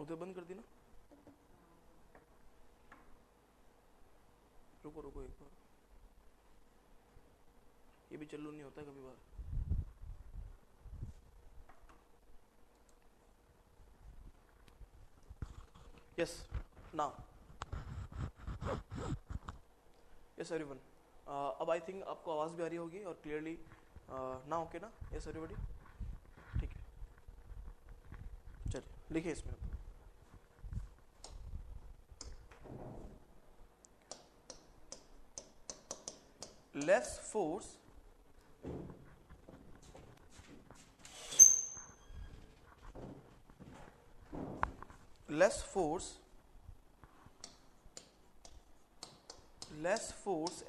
उधर बंद कर दी ना, रुको रुको एक बार, ये भी चालू नहीं होता कभी बार। यस नाउ, यस एवरीवन, अब आई थिंक आपको आवाज भी आ रही होगी और क्लियरली ना, ओके ना? यस एवरीबॉडी, ठीक है, चलिए लिखिए इसमें। Less force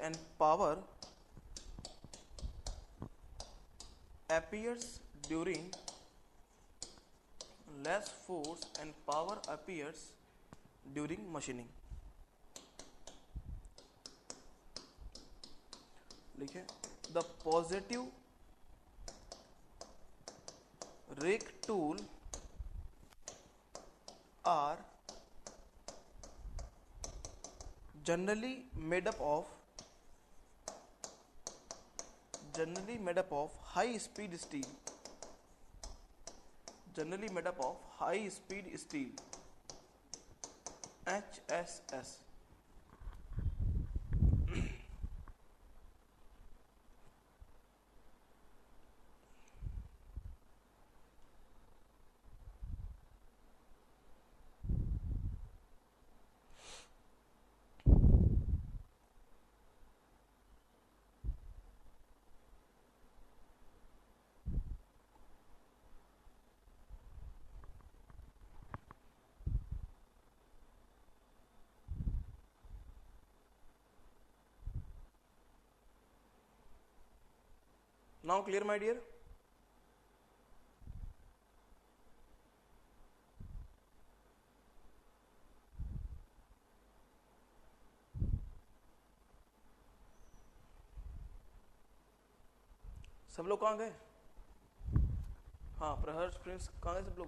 and power appears during machining। लिखे, the positive rake tool are generally made up of high speed steel, HSS। Now clear my dear? सब लोग कहाँ गए? हाँ प्रहर्ष प्रिंस कहाँ गए सब लोग?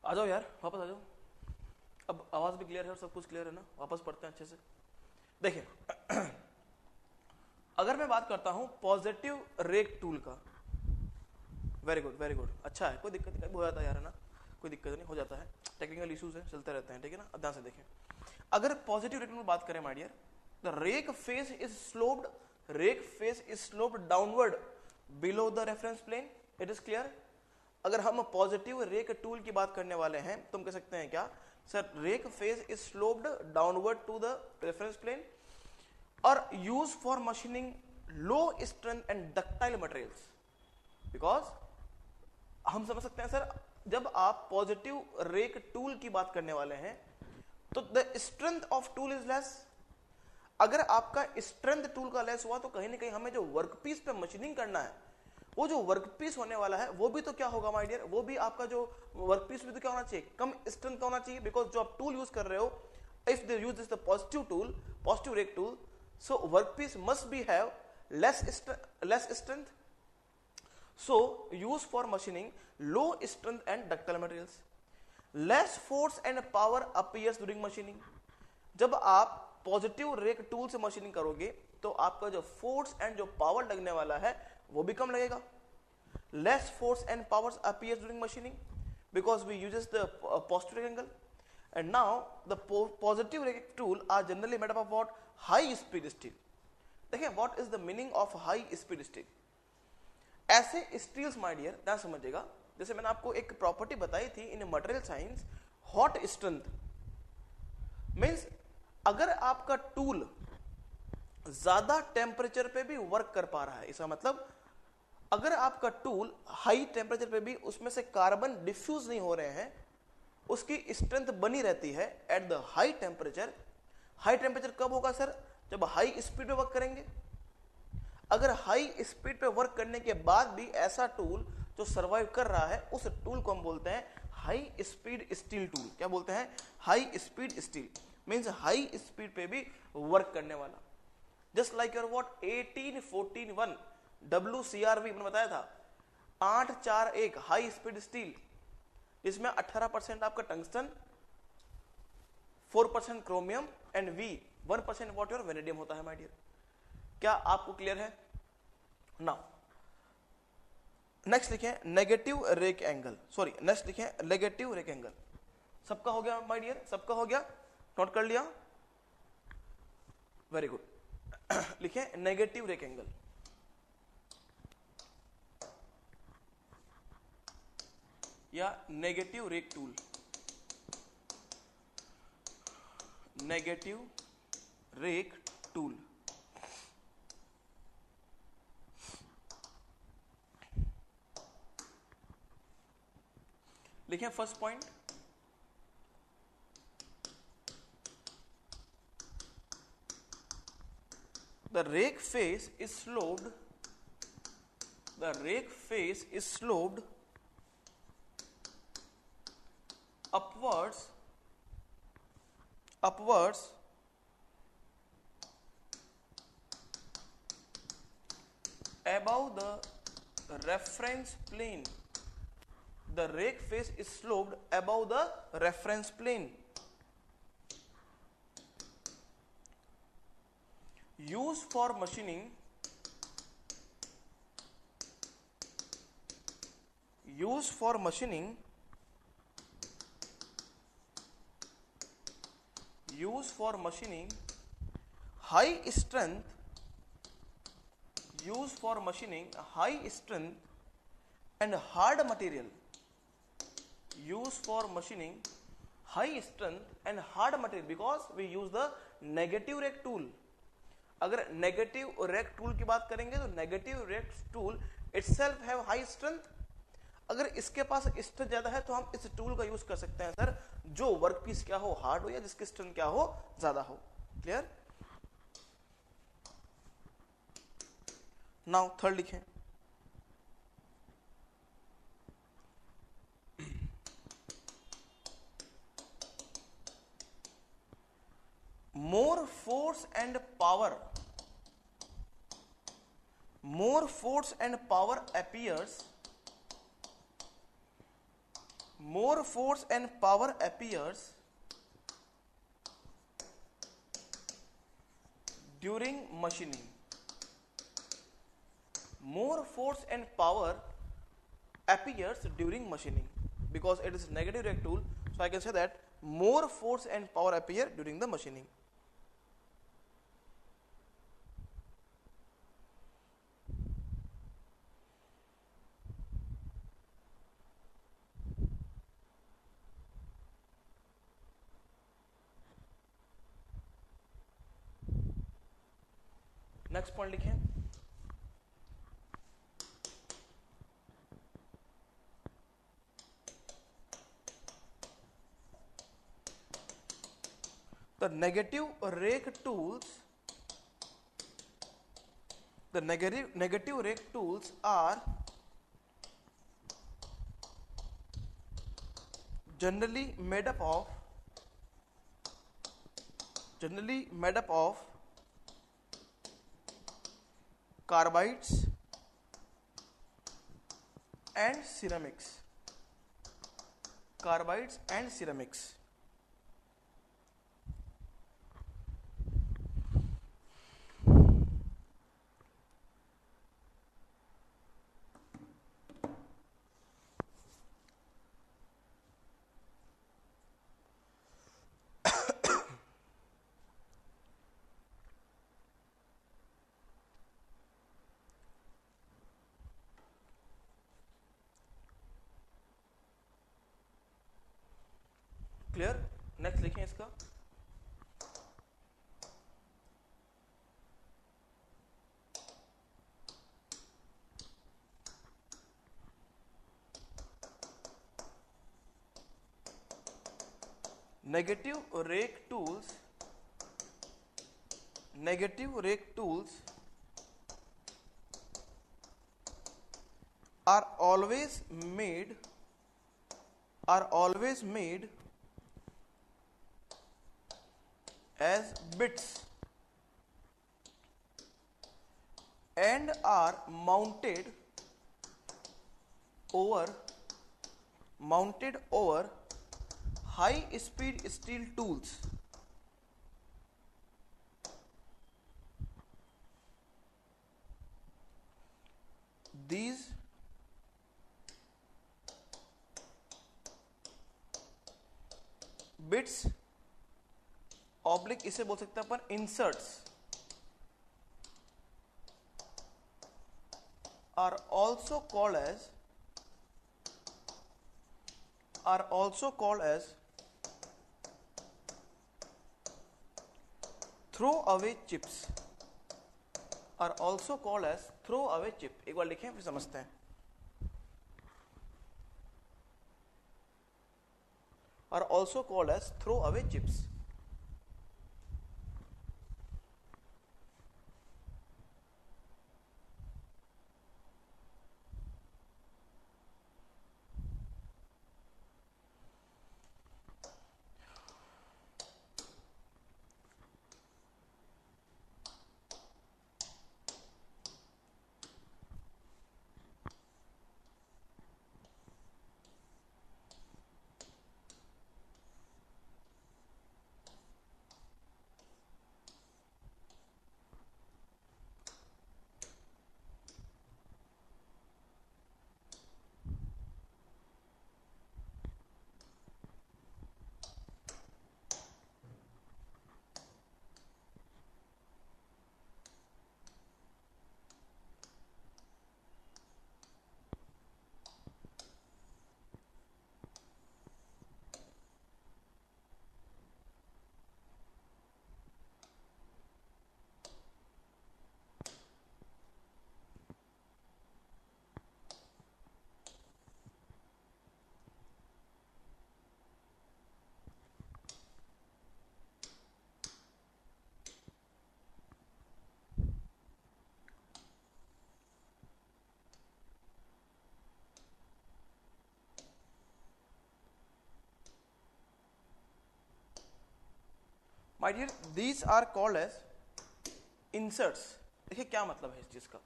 आ जाओ यार, वापस आ जाओ। अब आवाज भी क्लियर है और सब कुछ क्लियर है ना? वापस पढ़ते हैं अच्छे से। देखिए अगर मैं बात करता हूं पॉजिटिव रेक टूल का, वेरी गुड वेरी गुड, अच्छा है, कोई दिक्कत नहीं, हो जाता है यार, है ना, कोई दिक्कत नहीं, हो जाता है, टेक्निकल इश्यूज है, चलते रहते हैं, ठीक है ना। ध्यान से देखें, अगर पॉजिटिव रेक टूल में बात करें my dear, the rake face is sloped downward below the reference plane, it is clear. अगर हम पॉजिटिव रेक टूल की बात करने वाले हैं तो हम कह सकते हैं क्या sir, rake face is sloped downward to the reference plane और use for machining low strength and ductile materials. Because हम समझ सकते हैं सर, जब आप पॉजिटिव रेक टूल की बात करने वाले हैं तो the strength of tool is less. अगर आपका स्ट्रेंथ टूल का लेस हुआ तो कहीं ना कहीं हमें जो वर्कपीस पे मशीनिंग करना है, वो जो वर्कपीस होने वाला है वो भी तो क्या होगा माय डियर, वो भी आपका जो वर्कपीस भी तो क्या होना चाहिए, कम स्ट्रेंथ का होना चाहिए। बिकॉज जो आप टूल यूज कर रहे हो, if they use this the positive rake tool, so workpiece must be have less strength, so used for machining low strength and ductile materials। less force and power appears during machining। जब आप positive rake tool से machining करोगे तो आपका जो force and जो power लगने वाला है वो भी कम लगेगा। less force and powers appears during machining because we uses the positive angle। and now the positive rake tool are generally made up of what, high speed steel। देखिए what is the meaning of high speed steel. ऐसे steels my dear ध्यान समझिएगा, जैसे मैंने आपको एक property बताई थी in material science, hot strength means अगर आपका टूल ज्यादा टेम्परेचर पे भी वर्क कर पा रहा है, इसका मतलब अगर आपका टूल हाई टेम्परेचर पे भी उसमें से कार्बन डिफ्यूज नहीं हो रहे हैं, उसकी स्ट्रेंथ बनी रहती है at the high temperature. High temperature कब होगा सर, जब हाई स्पीड पे वर्क करेंगे। अगर हाई स्पीड पे वर्क करने के बाद भी ऐसा टूल जो सर्वाइव कर रहा है, उस टूल को हम बोलते हैं हाई स्पीड स्टील टूल। क्या बोलते हैं, high speed steel means high speed पे भी वर्क करने वाला। Just like your what 1814 WCRB मैंने बताया था, 841 हाई स्पीड स्टील। इसमें 18% आपका tungsten, 4% chromium and V 1% what your vanadium होता है माय डियर। क्या आपको क्लियर है? नाउ नेक्स्ट लिखें negative rake angle, sorry next लिखें नेगेटिव रेक एंगल। सबका हो गया माय डियर, सबका हो गया, नोट कर लिया, वेरी गुड। लिखें नेगेटिव रेक एंगल। या negative rake tool, negative rake tool. लिखें first point, the rake face is sloped, the rake face is sloped upwards above the reference plane. The rake face is sloped above the reference plane. Used for machining, used for machining, used for machining high strength, used for machining high strength and hard material, used for machining high strength and hard material, because we use the negative rake tool. अगर negative rake tool की बात करेंगे तो negative rake tool itself have high strength. अगर इसके पास strength ज्यादा है तो हम इस टूल का यूज कर सकते हैं सर, जो वर्कपीस क्या हो हार्ड हो या जिसकी स्ट्रेंथ क्या हो ज्यादा हो। क्लियर? नाउ थर्ड लिखें, more force and power, more force and power appears, more force and power appears during machining, more force and power appears during machining, because it is negative rake tool, so I can say that more force and power appear during the machining. Next point लिखें, the negative rake tools, the negative rake tools are generally made up of carbides and ceramics, carbides and ceramics. Clear? Next लिखें इसका, negative rake tools are always made as bits and are mounted over mounted over high speed steel tools. These bits oblique इसे बोल सकते हैं अपन inserts are also called as throwaway chips, are also called as throwaway chip. एक बार लिखें फिर समझते हैं. are also called as throwaway chips. My dear, these are called as inserts. देखिए क्या मतलब है इस चीज का.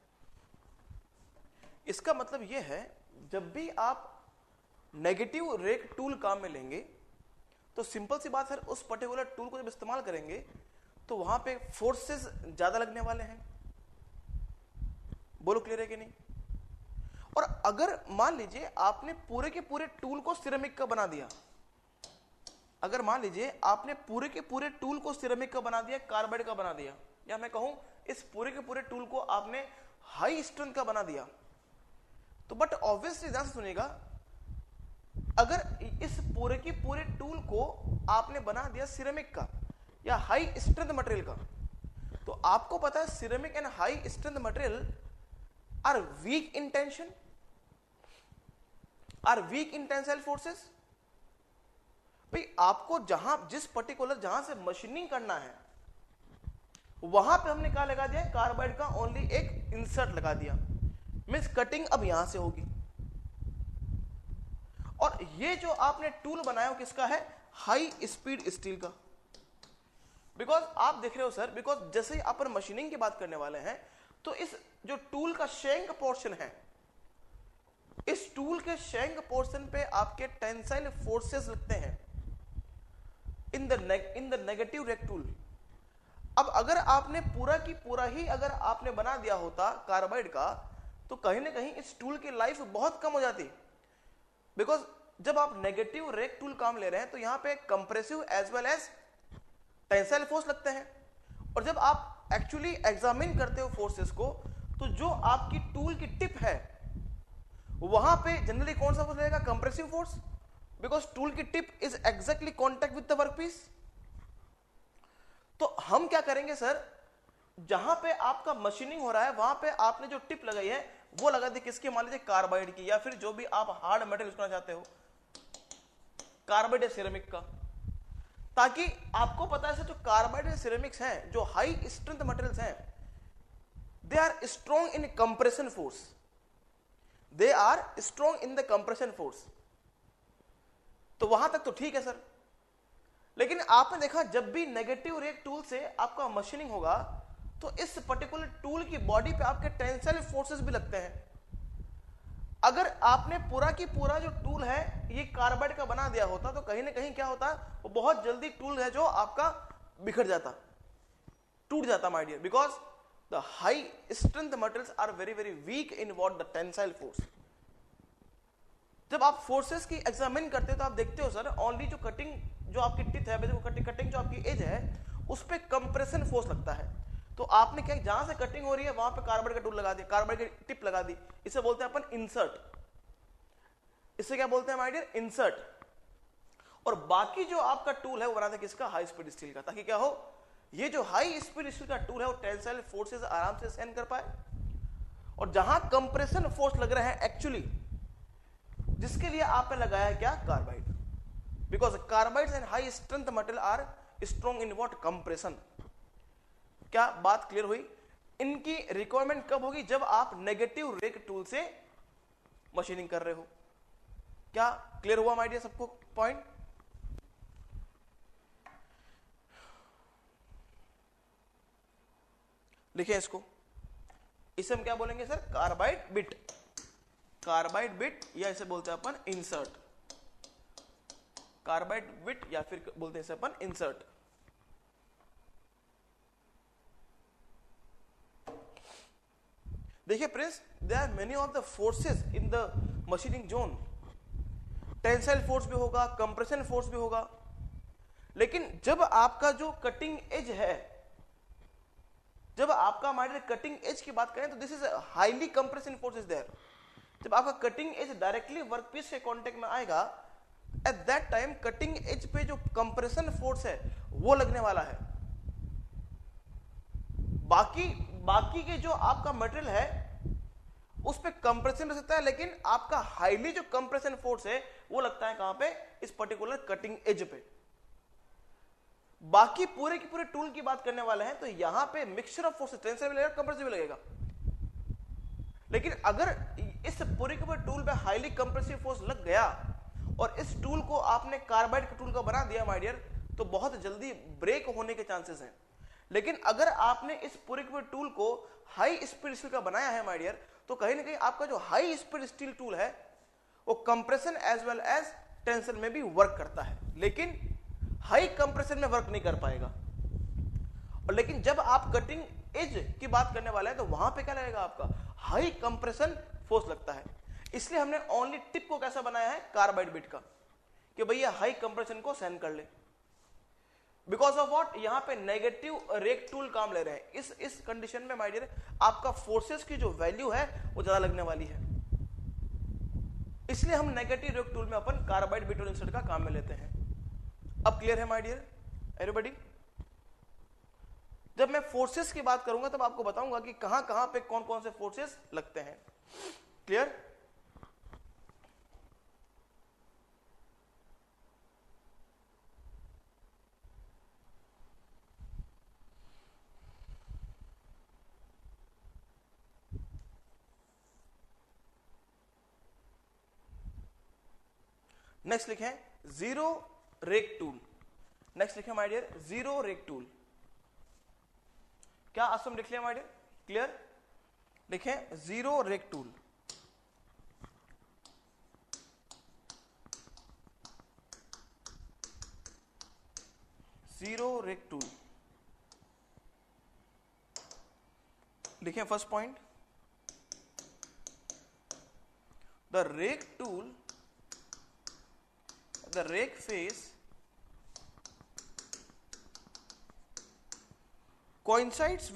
इसका मतलब यह है जब भी आप नेगेटिव रेक टूल काम में लेंगे तो सिंपल सी बात है, उस पर्टिकुलर टूल को जब इस्तेमाल करेंगे तो वहां पे फोर्सेस ज्यादा लगने वाले हैं. बोलो क्लियर है कि नहीं? और अगर मान लीजिए आपने पूरे के पूरे टूल को सिरेमिक का बना दिया, अगर मान लीजिए आपने पूरे के पूरे टूल को सिरेमिक का बना दिया, कार्बाइड का बना दिया, या मैं कहूं इस पूरे के पूरे टूल को आपने हाई स्ट्रेंथ का बना दिया, तो बट ऑब्वियसली ध्यान से सुनिएगा, अगर इस पूरे के पूरे टूल को आपने बना दिया सिरेमिक का या हाई स्ट्रेंथ मटेरियल का, तो आपको पता है ceramic and high strength material are weak in tension, are weak in tensile forces. भाई आपको जिस पर्टिकुलर जहां से मशीनिंग करना है वहां पे हमने क्या लगा दिया, कार्बाइड का ओनली एक इंसर्ट लगा दिया, मींस कटिंग अब यहां से होगी. और ये जो आपने टूल बनाया हो किसका है, हाई स्पीड स्टील का. बिकॉज आप देख रहे हो सर, बिकॉज जैसे ही अपन मशीनिंग की बात करने वाले हैं तो इस जो टूल का शेंक पोर्शन है, इस टूल के शेंक पोर्शन पे आपके टेंसाइल फोर्सेस लगते हैं in the negative rake tool. अब अगर आपने पूरा की पूरा ही अगर आपने बना दिया होता कार्बाइड का, तो कहीं ना कहीं इस टूल की लाइफ बहुत कम हो जाती. बिकॉज जब आप नेगेटिव रेक टूल काम ले रहे हैं तो यहां पे compressive as well as tensile force लगते हैं. और जब आप एक्चुअली एग्जामिन करते हो फोर्सेस को, तो जो आपकी टूल की टिप है वहां पे जनरली कौन सा फोर्स लगेगा, कंप्रेसिव फोर्स, बिकॉज टूल की tip is exactly contact with the workpiece. तो हम क्या करेंगे सर, जहां पे आपका मशीनिंग हो रहा है वहां पे आपने जो टिप लगाई है वो लगा दी किसकी, मान लीजिए कार्बाइड की, या फिर जो भी आप हार्ड मटेरियल यूज करना चाहते हो, कार्बाइड या सिरेमिक का. ताकि आपको पता है जो कार्बाइड या सिरेमिक्स हैं, जो हाई स्ट्रेंथ मटेरियल्स हैं, they are strong in compression force, they are strong in the compression force. तो वहां तक तो ठीक है सर. लेकिन आपने देखा जब भी नेगेटिव रेक टूल से आपका मशीनिंग होगा तो इस पर्टिकुलर टूल की बॉडी पे आपके टेंसाइल फोर्सेस भी लगते हैं. अगर आपने पूरा की पूरा जो टूल है ये कार्बाइड का बना दिया होता तो कहीं ना कहीं क्या होता, वो बहुत जल्दी टूल है जो आपका बिखर जाता, टूट जाता my dear, because the high strength materials are very very weak in what the tensile force. जब आप फोर्सेस की एग्जामिन करते हो तो आप देखते हो सर ओनली जो कटिंग जो आपकी टिथ है, कटिंग जो आपकी एज है उस पर कंप्रेशन फोर्स लगता है। तो आपने क्या, जहां से कटिंग हो रही है वहां पे कार्बाइड का टूल लगा दिया, कार्बाइड की टिप लगा दी, इसे बोलते हैं अपन इंसर्ट। इसे क्या बोलते हैं माय डियर, इंसर्ट। और बाकी जो आपका टूल है वो बनाते हैं किसका, हाई स्पीड स्टील का, ताकि क्या हो, ये जो हाई स्पीड स्टील का टूल है वो टेंसाइल फोर्सेस आराम से सहन कर पाए। और जहां कंप्रेशन फोर्स लग रहा है एक्चुअली, जिसके लिए आपने लगाया क्या, carbide, because carbides and high strength material are strong in what, compression. क्या बात क्लियर हुई? इनकी रिक्वायरमेंट कब होगी, जब आप नेगेटिव रेक टूल से मशीनिंग कर रहे हो। क्या क्लियर हुआ माय डियर सबको पॉइंट? लिखिए इसको, इसे हम क्या बोलेंगे sir, carbide bit, carbide bit, या इसे बोलते हैं अपन इंसर्ट, कार्बाइड बिट, या फिर बोलते हैं इसे अपन इंसर्ट। देखिए Prince, there are many of the forces in the machining zone, tensile force भी होगा, कंप्रेशन फोर्स भी होगा, लेकिन जब आपका जो कटिंग एज है, जब आपका हमारे कटिंग एज की बात करें तो this is highly compressing force is there. जब आपका कटिंग एज डायरेक्टली वर्कपीस के कांटेक्ट में आएगा, at that time cutting edge पे जो कंप्रेशन फोर्स है वो लगने वाला है। बाकी के जो आपका मटेरियल है उस पे कंप्रेशन रह सकता है, लेकिन आपका हाईली जो कंप्रेशन फोर्स है वो लगता है कहां पे, इस पर्टिकुलर कटिंग एज पे। बाकी पूरे की पूरे टूल की बात करने वाले हैं तो यहां पे मिक्सचर ऑफ फोर्सेस, टेंसर भी लगेगा, कंप्रेसिव भी लगेगा। लेकिन अगर इस पूरे के पूरे टूल पे हाईली कंप्रेसिव फोर्स लग गया और इस टूल को आपने कार्बाइड के टूल का बना दिया माय डियर, तो बहुत जल्दी ब्रेक होने के चांसेस हैं। लेकिन अगर आपने इस पूरे के पूरे टूल को हाई स्पीड स्टील का बनाया है माय डियर, तो कहीं ना कहीं आपका जो हाई स्पीड स्टील टूल है वो compression as well as tension में भी वर्क करता है, लेकिन हाई कंप्रेशन में वर्क नहीं कर पाएगा। और लेकिन जब आप कटिंग एज की बात करने वाले हैं तो वहां पे क्या लगेगा, आपका हाई कंप्रेशन फोर्स लगता है। इसलिए हमने ओनली टिप को कैसा बनाया है, कार्बाइड बिट का, कि भैया हाई कंप्रेशन को सहन कर ले। बिकॉज ऑफ व्हाट, यहां पे नेगेटिव रेक टूल काम ले रहे हैं। इस कंडीशन में माय डियर आपका फोर्सेस की जो वैल्यू है वो ज्यादा लगने वाली है, इसलिए हम नेगेटिव रेक टूल में अपन कार्बाइड बिट और इंसर्ट का काम में लेते हैं। अब क्लियर है माय डियर एवरीबॉडी? जब मैं फोर्सेस की बात करूंगा तब आपको बताऊंगा कि कहां कहां पे कौन कौन से फोर्सेस लगते हैं। क्लियर? नेक्स्ट लिखें जीरो रेक टूल। नेक्स्ट लिखें my dear zero rake tool. क्या असम लिख लिया माय डियर? क्लियर? लिखें zero rake tool. Zero rake tool लिखें। First point, the rake tool, the rake face coincides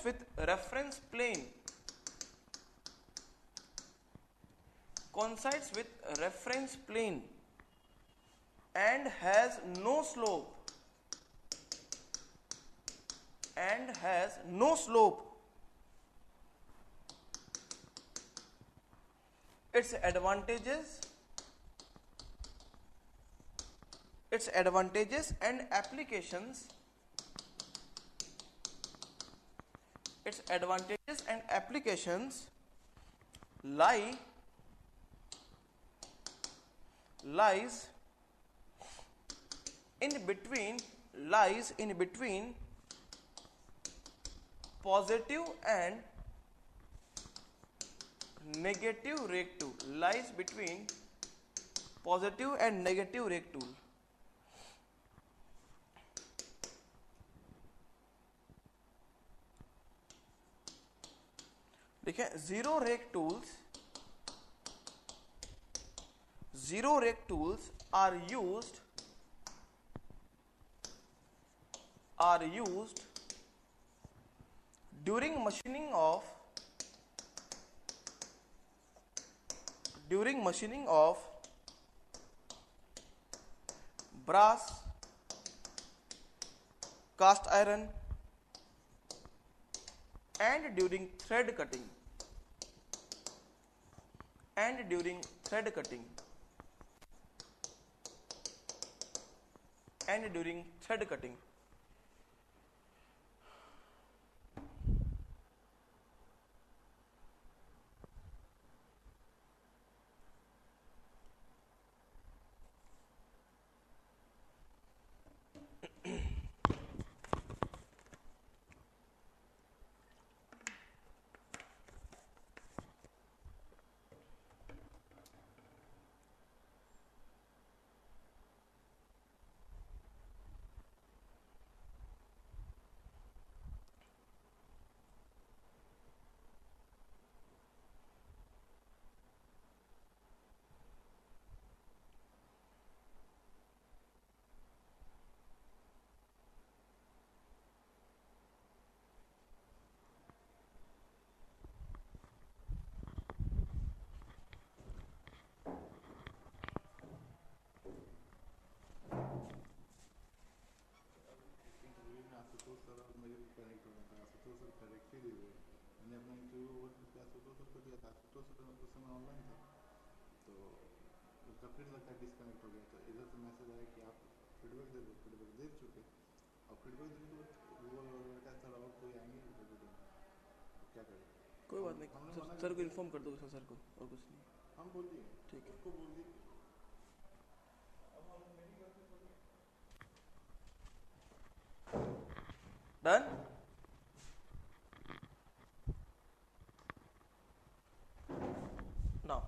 with reference plane, coincides with reference plane and has no slope, and has no slope. Its advantages and applications, its advantages and applications lies in between positive and negative rake tool lies between positive and negative rake tool. देखिए zero rake tools are used during machining of brass, cast iron, and during thread cutting. फिर लगता है disconnect हो गया, तो इधर से message आया कि आप फीडबैक दे चुके, और फीडबैक देने के बाद गूगल वगैरह का थोड़ा और कोई आएंगे वीडियो, क्या करें? कोई बात नहीं, सर को इन्फॉर्म कर दो सर को, और कुछ नहीं। हम बोल दिए, ठीक है, उसको बोल दिए। डन। नाउ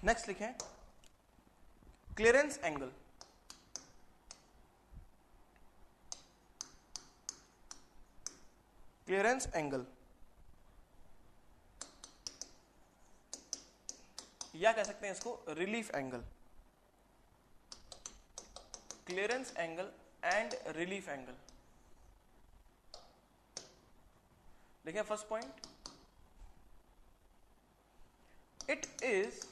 नेक्स्ट लिखें क्लियरेंस एंगल। क्लियरेंस एंगल या कह सकते हैं इसको relief angle. Clearance angle and relief angle. देखिए first point, it is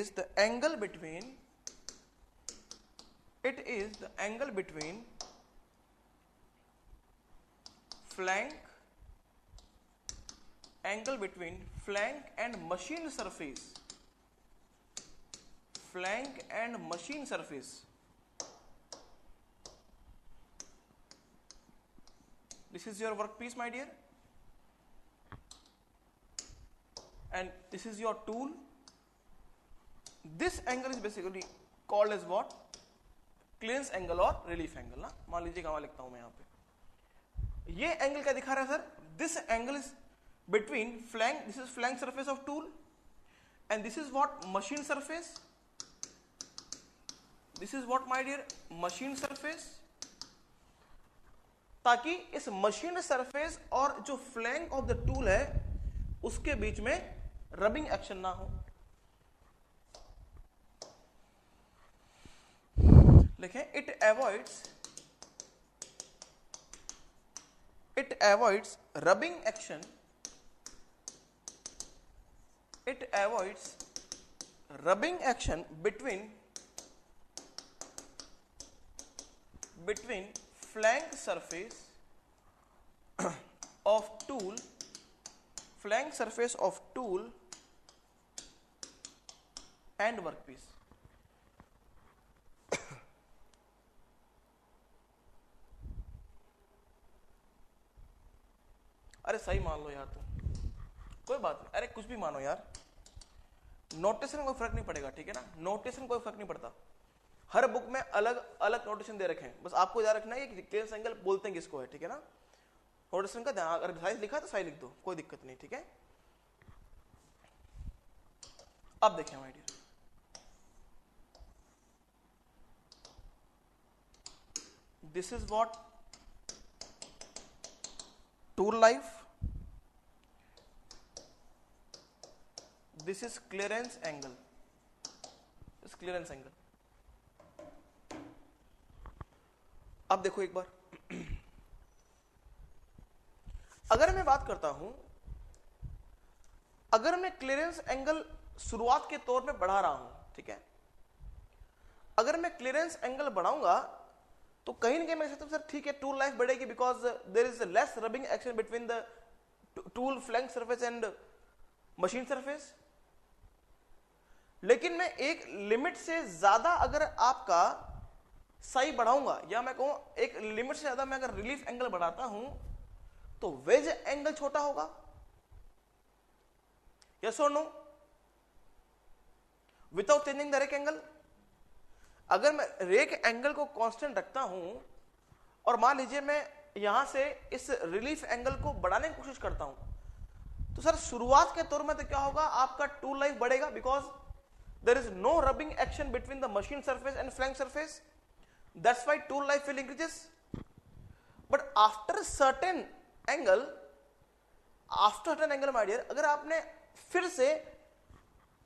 the angle between flank and machine surface. This is your workpiece, my dear, and this is your tool. This angle is basically called as what? Clearance angle or relief angle ना। मान लीजिए कहाँ लिखता हूं मैं यहाँ पे, ये एंगल क्या दिखा रहा है sir? This angle is between flank, this is flank surface of tool, and this is what? Machine surface. This is what, my dear? Machine surface. ताकि इस मशीन सरफेस और जो फ्लैंक ऑफ द टूल है उसके बीच में rubbing action ना हो। लिखें it avoids rubbing action. It avoids rubbing action between flank surface of tool and workpiece. अरे सही मान लो यार तुम, कोई बात नहीं, अरे कुछ भी मानो यार, नोटेशन कोई फर्क नहीं पड़ेगा, ठीक है ना? नोटेशन कोई फर्क नहीं पड़ता। हर बुक में अलग अलग नोटेशन दे रखे हैं, बस आपको याद रखना है कि क्लियरेंस एंगल बोलते हैं किसको है, ठीक है ना। नोटेशन का ध्यान, अगर साइज लिखा है तो साइज लिख दो, कोई दिक्कत नहीं, ठीक है। अब देखें my dear, this is what tool life, this is clearance angle, इस क्लियरेंस एंगल। अब देखो एक बार, अगर मैं बात करता हूं, अगर मैं क्लियरेंस एंगल शुरुआत के तौर पे बढ़ा रहा हूं, ठीक है, अगर मैं क्लियरेंस एंगल बढ़ाऊंगा तो कहीं ना कहीं मैं कहता हूं सर ठीक है टूल लाइफ बढ़ेगी, because there is less rubbing action between the tool flank surface and machine surface. लेकिन मैं एक लिमिट से ज्यादा अगर आपका साई बढ़ाऊंगा, या मैं कहूं एक लिमिट से ज्यादा मैं अगर रिलीफ एंगल बढ़ाता हूं तो वेज एंगल छोटा होगा, यस और no, without changing the rake angle. अगर मैं रेक एंगल को कांस्टेंट रखता हूं और मान लीजिए मैं यहां से इस रिलीफ एंगल को बढ़ाने की कोशिश करता हूं, तो सर शुरुआत के तौर में तो क्या होगा, आपका टूल लाइफ बढ़ेगा, because there is no rubbing action between the machine surface and flank surface, that's why tool life will increases. But after certain angle, after certain angle my dear, अगर आपने फिर से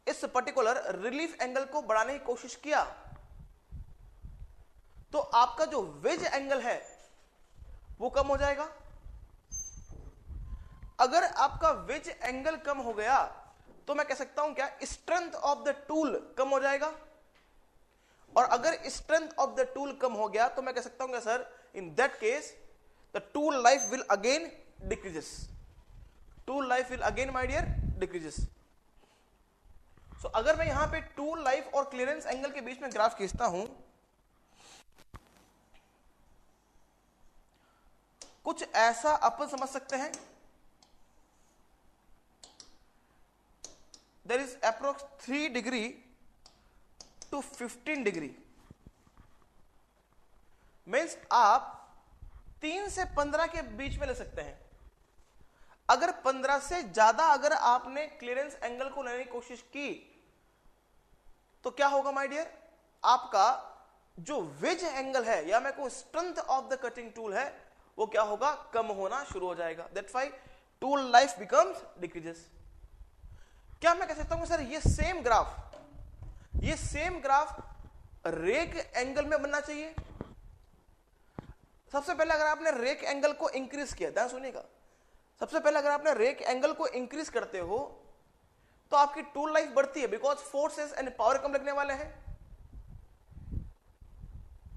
इस पर्टिकुलर रिलीफ एंगल को बढ़ाने की कोशिश किया तो आपका जो वेज एंगल है वो कम हो जाएगा। अगर आपका वेज एंगल कम हो गया तो मैं कह सकता हूं क्या, स्ट्रेंथ ऑफ द टूल कम हो जाएगा, और अगर स्ट्रेंथ ऑफ द टूल कम हो गया तो मैं कह सकता हूं क्या sir, in that case the tool life will again decreases, tool life will again my dear decreases. So अगर मैं यहां पे टूल लाइफ और क्लियरेंस एंगल के बीच में ग्राफ खींचता हूं, कुछ ऐसा अपन समझ सकते हैं, there is approx 3 degree to 15 degree, means आप 3 से 15 के बीच में ले सकते हैं। अगर 15 से ज्यादा अगर आपने क्लियरेंस एंगल को लेने की कोशिश की तो क्या होगा माय डियर, आपका जो वेज एंगल है या मैं कहूं strength of the cutting tool है वो क्या होगा, कम होना शुरू हो जाएगा। That's why tool life becomes decreases. क्या मैं कह सकता हूं सर ये सेम ग्राफ रेक एंगल में बनना चाहिए? सबसे पहले अगर आपने रेक एंगल को इंक्रीज किया, ध्यान सुनिएगा, सबसे पहले अगर आपने रेक एंगल को इंक्रीज करते हो तो आपकी टूल लाइफ बढ़ती है, बिकॉज फोर्सेस एंड पावर कम लगने वाले हैं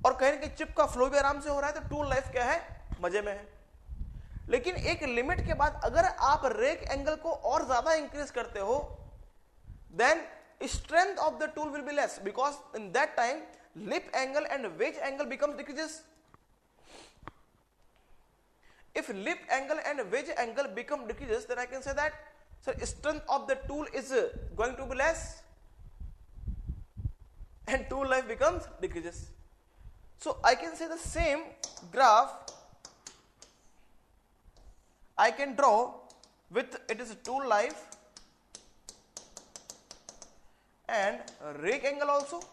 और कहीं ना कहीं चिप का फ्लो भी आराम से हो रहा है, तो टूल लाइफ क्या है, मजे में है। लेकिन एक लिमिट के बाद अगर आप रेक एंगल को और ज्यादा इंक्रीज करते हो then strength of the tool will be less, because in that time lip angle and wedge angle becomes decreases. If lip angle and wedge angle become decreases, then I can say that so strength of the tool is going to be less and tool life becomes decreases. So I can say the same graph I can draw with it is tool life and rake angle also,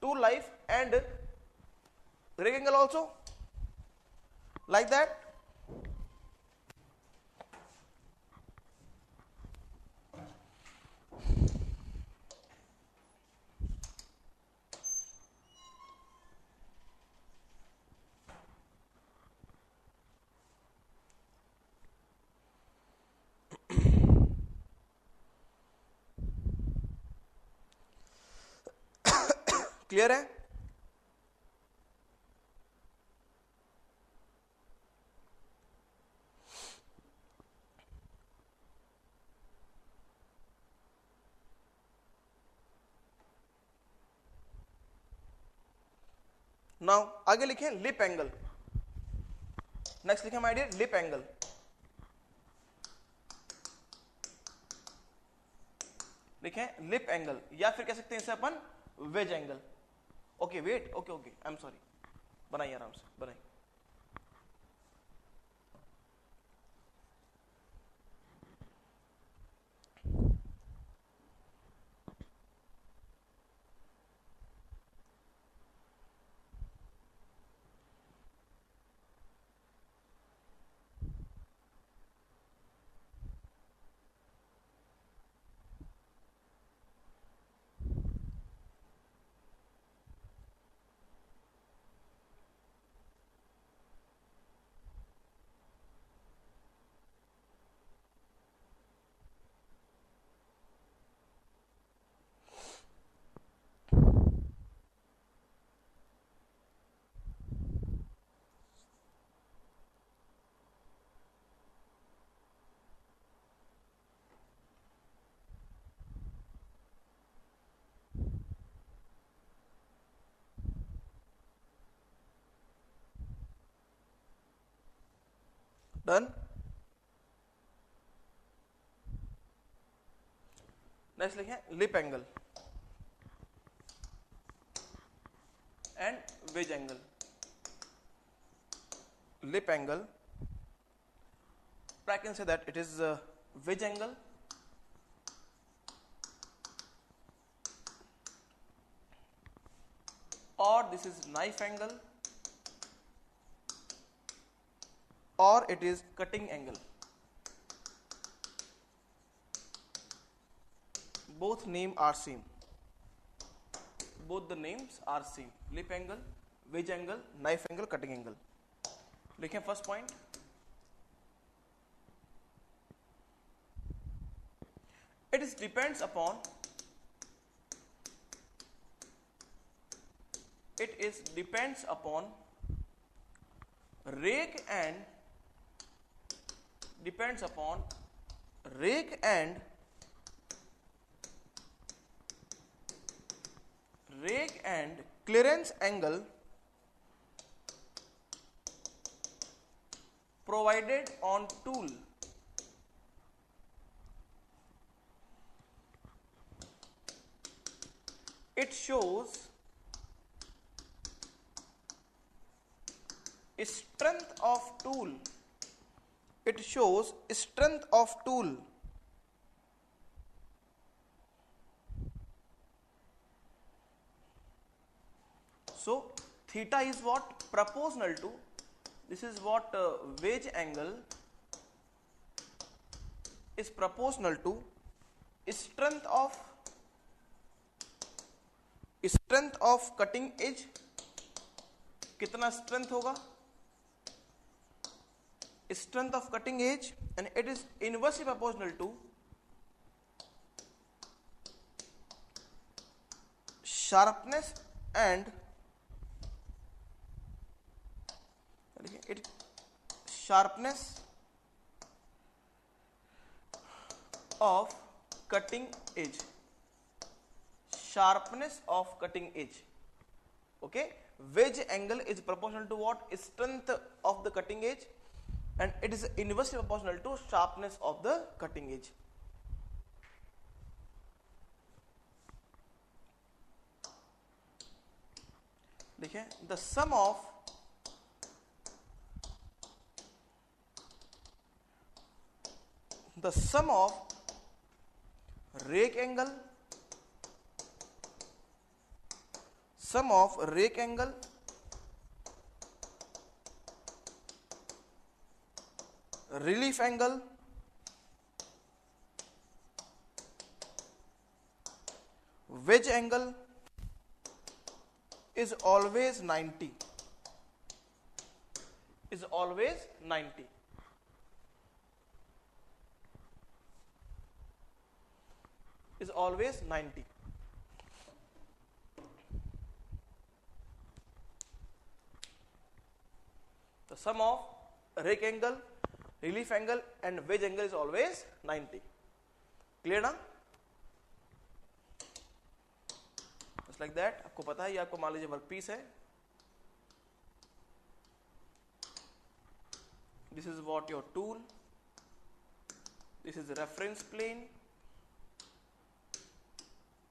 tool life and rake angle also, like that. Clear है? Now आगे लिखें lip angle, next लिखें my dear lip angle. लिखें lip angle या फिर कह सकते हैं इसे अपन wedge angle. Okay wait, okay okay, I am sorry. बनाइए आराम से बनाइए. डन. नेक्स्ट लिखें lip angle and wedge angle. Lip angle, I can say that it is wedge angle, or this is knife angle, or it is cutting angle. Both name are same. Both the names are same. Lip angle, wedge angle, knife angle, cutting angle. लिखें first point. It is depends upon rake and clearance angle provided on tool. It shows strength of tool. It shows strength of tool. So theta is what? Proportional to, this is what wedge angle is proportional to strength of cutting edge. कितना strength होगा? Strength of cutting edge, and it is inversely proportional to sharpness and of cutting edge. Sharpness of cutting edge. Okay, wedge angle is proportional to what? Strength of the cutting edge, and it is inversely proportional to sharpness of the cutting edge. देखिए, the sum of rake angle, relief angle, wedge angle is always 90. Is always 90. Is always 90. The sum of rake angle, relief angle and wedge angle is always 90. Clear ना? Just like that. आपको पता है, ये आपको मान लीजिए workpiece है. This is what your tool. This is the reference plane.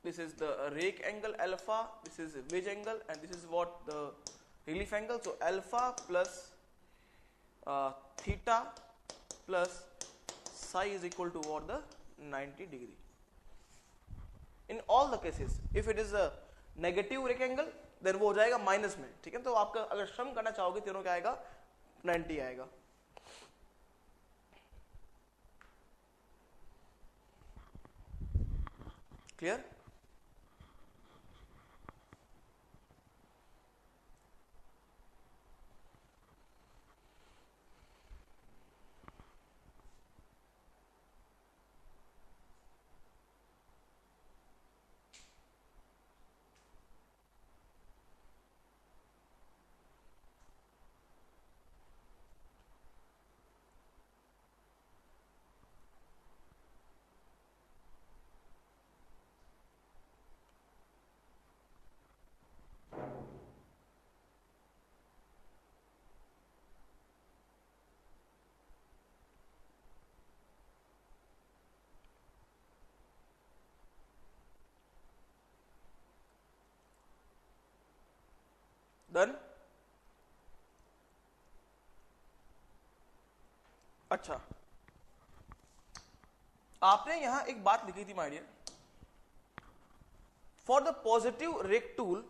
this is the rake angle alpha, this is wedge angle, and this is what the relief angle. So alpha plus theta plus psi is equal to what, the 90 degree. In all the cases if it is a negative rake angle then वो हो जाएगा minus में, ठीक है। तो आपका अगर सम करना चाहोगे तीनों क्या आएगा, 90 आएगा। क्लियर? डन? अच्छा, आपने यहां एक बात लिखी थी my dear, for the positive rake tool,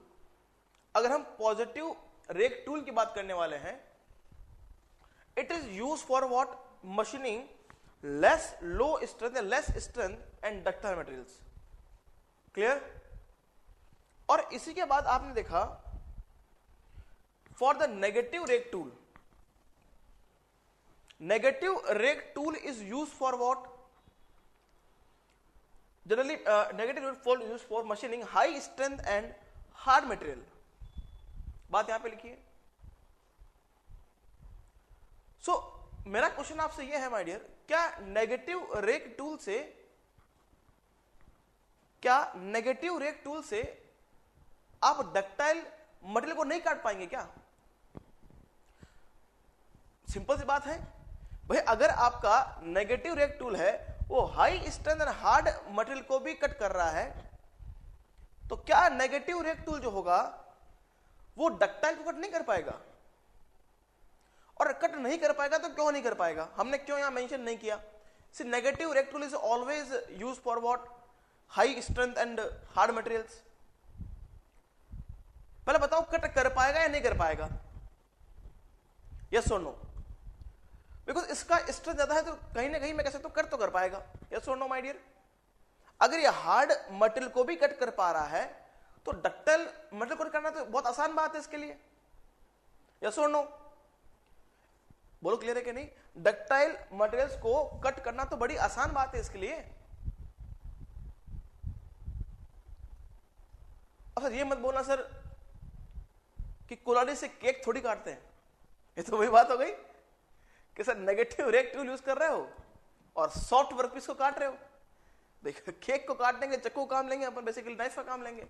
अगर हम पॉजिटिव रेक टूल की बात करने वाले हैं, it is use for what, machining less low strength, less strength and ductile materials. Clear? और इसी के बाद आपने देखा for the negative rake tool, negative rake tool is used for what, generally negative rake tool is used for machining high strength and hard material। बात यहां पे लिखी है। so मेरा क्वेश्चन आपसे यह है माय डियर, क्या नेगेटिव रेक टूल से, क्या नेगेटिव रेक टूल से आप डक्टाइल मटेरियल को नहीं काट पाएंगे क्या? सिंपल सी बात है भाई, अगर आपका नेगेटिव रेक टूल है वो high strength and hard material को भी कट कर रहा है, तो क्या नेगेटिव रेक टूल जो होगा वो डक्टाइल को कट नहीं कर पाएगा? और कट नहीं कर पाएगा तो क्यों नहीं कर पाएगा, हमने क्यों यहां मेंशन नहीं किया? See negative rake tool is always use for what, high strength and hard materials. पहले बताओ कट कर पाएगा या नहीं कर पाएगा? यस और नो? बिकॉज इसका स्ट्रेंथ ज्यादा है तो कहीं ना कहीं मैं कह सकता हूं कट तो कर पाएगा। यस और नो माय डियर? अगर ये हार्ड मटेरियल को भी कट कर पा रहा है तो डक्टाइल मटेरियल को करना तो बहुत आसान बात है इसके लिए। यस और नो? बोलो क्लियर है कि नहीं? डक्टाइल मटेरियल्स को कट करना तो बड़ी आसान बात है इसके लिए। सर ये मत बोलना सर कि कुल्हाड़ी से केक थोड़ी काटते हैं, ये तो वही बात हो गई कि sir negative rake tool use कर रहे हो और सॉफ्ट वर्कपीस को काट रहे हो। देखो केक को काटने के चक्कू काम लेंगे अपन, बेसिकली नाइफ का काम लेंगे।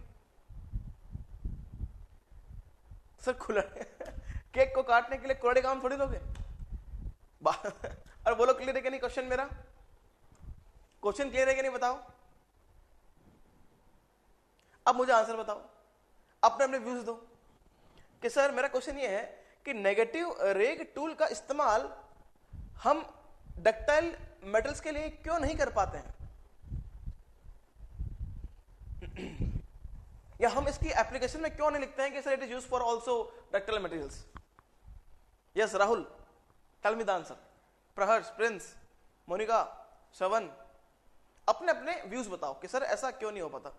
सर केक को काटने के लिए कुल्हाड़ी काम थोड़ी लोगे। और बोलो क्लियर है कि नहीं क्वेश्चन मेरा? क्वेश्चन क्लियर है कि नहीं बताओ? अब मुझे आंसर बताओ, अपने अपने व्यूज दो कि सर मेरा क्वेश्चन ये है कि नेगेटिव रेक टूल का इस्तेमाल हम डक्टाइल मेटल्स के लिए क्यों नहीं कर पाते हैं, या हम इसकी एप्लीकेशन में क्यों नहीं लिखते हैं कि sir it is use for also ductile materials? Yes Rahul, tell me the answer. Praharsh, Prince, Monika, Shravan, अपने अपने व्यूज बताओ कि सर ऐसा क्यों नहीं हो पाता।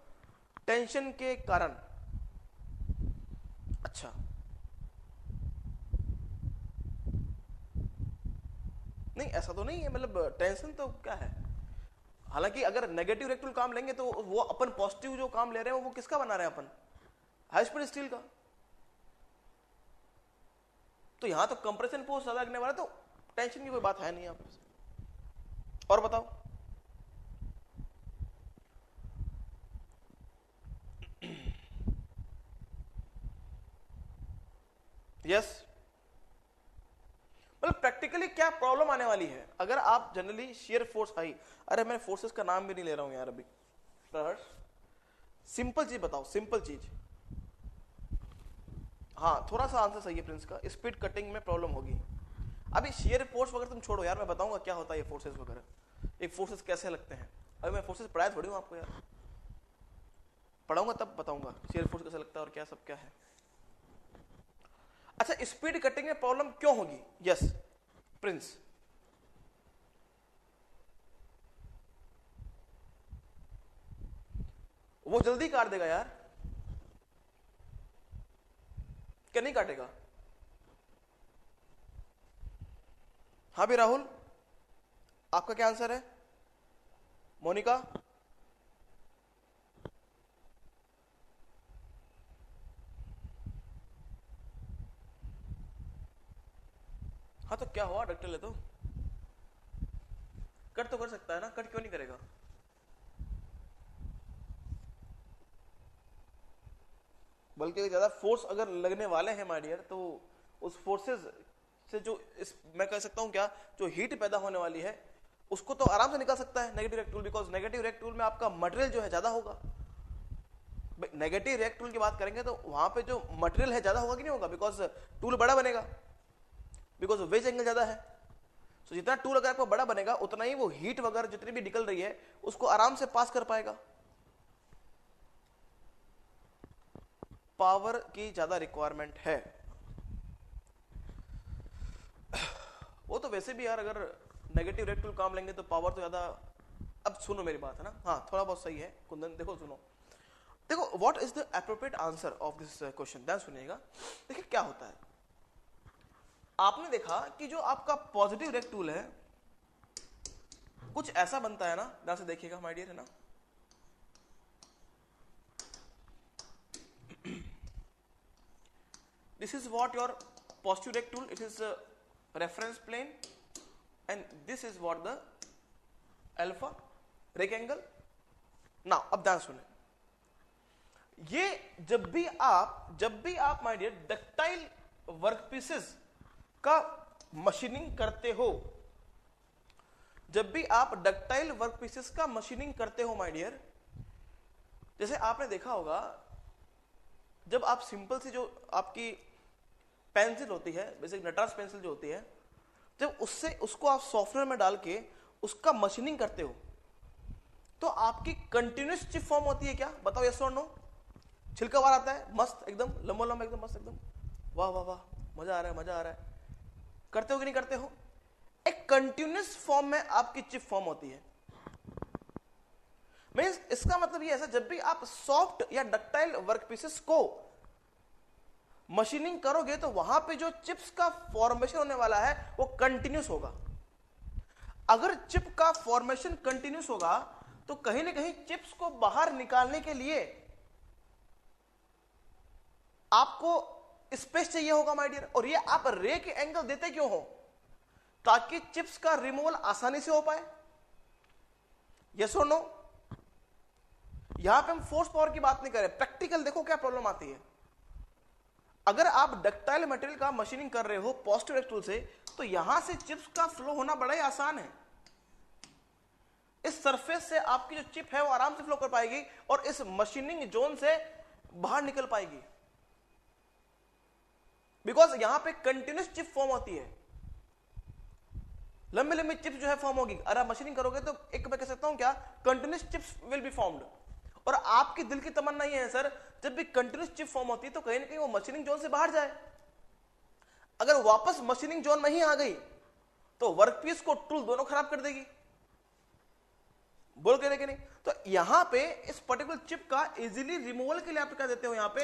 टेंशन के कारण। अच्छा, नहीं ऐसा तो नहीं है, मतलब टेंशन तो क्या है, हालांकि अगर नेगेटिव रेक टूल काम लेंगे तो वो अपन पॉजिटिव जो काम ले रहे हैं वो किसका बना रहे हैं अपन? हाई स्पीड स्टील का। तो यहां तो कंप्रेशन फोर्स ज्यादा लगने वाला, तो टेंशन की कोई बात है नहीं। आप और बताओ। यस, मतलब प्रैक्टिकली क्या प्रॉब्लम आने वाली है अगर आप जनरली शेयर फोर्स हाई, अरे मैं फोर्सेस का नाम भी नहीं ले रहा हूं यार अभी, सिंपल चीज बताओ, सिंपल चीज। हाँ थोड़ा सा आंसर सही है प्रिंस का, स्पीड कटिंग में प्रॉब्लम होगी। अभी शेयर फोर्स वगैरह तुम छोड़ो यार, मैं बताऊंगा क्या होता है ये फोर्सेस वगैरह, ये फोर्सेस कैसे लगते हैं। अभी मैं फोर्सेस पढ़ाया थोड़ी हूँ आपको यार, पढ़ाऊंगा तब बताऊंगा शेयर फोर्स कैसे लगता है और क्या सब क्या है। अच्छा स्पीड कटिंग में प्रॉब्लम क्यों होगी? यस प्रिंस, वो जल्दी काट देगा यार, क्या नहीं काटेगा? हाँ भी राहुल, आपका क्या आंसर है? मोनिका, हाँ तो क्या हुआ डॉक्टर ले तो कट तो कर सकता है ना, कट क्यों नहीं करेगा? बल्कि ज्यादा फोर्स अगर लगने वाले हैं माय डियर, तो उस फोर्सेस से जो मैं कह सकता हूं क्या, जो हीट पैदा होने वाली है उसको तो आराम से निकाल सकता है negative react tool, because negative react tool में आपका मटेरियल जो है ज्यादा होगा। नेगेटिव रिएक्ट टूल की बात करेंगे तो वहां पे जो मटेरियल है ज्यादा होगा कि नहीं होगा, बिकॉज टूल बड़ा बनेगा, बिकॉज वेज एंगल ज्यादा है। तो जितना टूल अगर आपको बड़ा बनेगा उतना ही वो हीट वगैरह जितनी भी निकल रही है उसको आराम से पास कर पाएगा। पावर की ज्यादा रिक्वायरमेंट है, वो तो वैसे भी यार अगर नेगेटिव रिएक्ट टूल काम लेंगे तो पावर तो ज्यादा। अब सुनो मेरी बात है ना, हाँ थोड़ा बहुत सही है कुंदन, देखो सुनो, देखो what is the appropriate answer of this question, ध्यान सुनिएगा। देखिए क्या होता है, आपने देखा कि जो आपका पॉजिटिव रिएक्ट टूल है कुछ ऐसा बनता है ना, ध्यान से देखिएगा माय डियर, है ना, this is what your positive react tool, it is a reference plane and this is what the alpha rectangle। now अब ध्यान सुने, ये जब भी आप माय डियर डक्टाइल वर्कपीसेस का मशीनिंग करते हो, जब भी आप डक्टाइल वर्कपीसेस का मशीनिंग करते हो माय डियर, जैसे आपने देखा होगा जब आप सिंपल सी जो आपकी पेंसिल होती है, बेसिक नटराज पेंसिल जो होती है, जब उसको आप सॉफ्टवेयर में डाल के उसका मशीनिंग करते हो तो आपकी कंटिन्यूस चिप फॉर्म होती है क्या? बताओ यस और नो। छिलका बाहर आता है मस्त एकदम, लंबा लंबा एकदम मस्त एकदम, वाह वाह वाह, मजा आ रहा है मजा आ रहा है। करते हो कि नहीं करते हो? एक कंटिन्यूस फॉर्म में आपकी चिप फॉर्म होती है। मींस इसका मतलब ये ऐसा, जब भी आप सॉफ्ट या डक्टाइल वर्कपीसेस को मशीनिंग करोगे तो वहां पे जो चिप्स का फॉर्मेशन होने वाला है वो कंटिन्यूस होगा। अगर चिप का फॉर्मेशन कंटिन्यूस होगा तो कहीं ना कहीं चिप्स को बाहर निकालने के लिए आपको स्पेस चाहिए होगा माय डियर, और ये आप रे के एंगल देते क्यों हो? ताकि चिप्स का रिमूवल आसानी से हो पाए। यस और नो? यहां पे हम फोर्स पावर की बात नहीं कर रहे, प्रैक्टिकल देखो क्या प्रॉब्लम आती है। अगर आप डक्टाइल मटेरियल का मशीनिंग कर रहे हो पॉजिटिव रिएक्ट टूल से, तो यहां से चिप्स का फ्लो होना बड़ा ही आसान है। इस सरफेस से आपकी जो चिप है वो आराम से फ्लो कर पाएगी और इस मशीनिंग जोन से बाहर निकल पाएगी, बिकॉज यहां पे कंटिन्यूस चिप फॉर्म होती है। लंबी लंबी चिप्स जो है फॉर्म होगी, अगर आप मशीनिंग करोगे तो एक मैं कह सकता हूं क्या, continuous chips will be formed. और आपकी दिल की तमन्ना ये है सर, जब भी कंटिन्यूस चिप फॉर्म होती है तो कहीं ना कहीं वो मशीनिंग जोन से बाहर जाए। अगर वापस मशीनिंग जोन में ही आ गई तो वर्कपीस को टूल दोनों खराब कर देगी। बोल के नहीं? तो यहां पे इस पर्टिकुलर चिप का इजीली रिमूवल के लिए आप क्या देते हो, यहां पे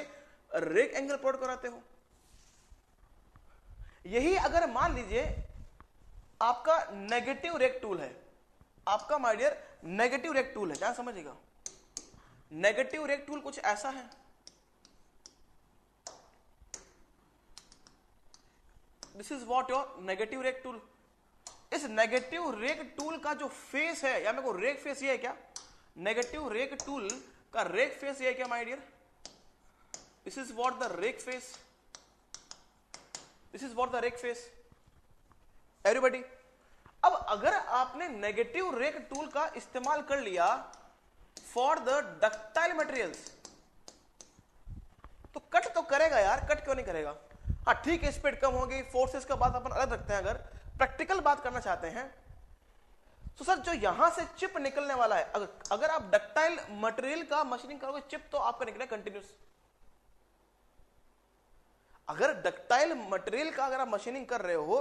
रेक एंगल प्रोवाइड कराते हो। यही अगर मान लीजिए आपका नेगेटिव रेक टूल है, आपका my dear negative rake tool है, क्या समझिएगा, नेगेटिव रेक टूल कुछ ऐसा है। This is what your negative rake tool. इस नेगेटिव रेक टूल का जो फेस है, या मेरे को रेक फेस ये है क्या, नेगेटिव रेक टूल का रेक फेस ये है क्या my dear, this is what the rake face, this is what the rake face everybody. अब अगर आपने नेगेटिव रेक टूल का इस्तेमाल कर लिया फॉर द डक्टाइल मटेरियल्स, तो कट तो करेगा यार, कट क्यों नहीं करेगा? हाँ ठीक है, स्पीड कम होगी, फोर्सेस का बात अपन अलग रखते हैं। अगर प्रैक्टिकल बात करना चाहते हैं तो सर जो यहां से चिप निकलने वाला है, अगर आप डक्टाइल मटेरियल का मशीनिंग करोगे चिप तो आपका निकलेगा कंटिन्यूस। अगर डक्टाइल मटेरियल का अगर आप मशीनिंग कर रहे हो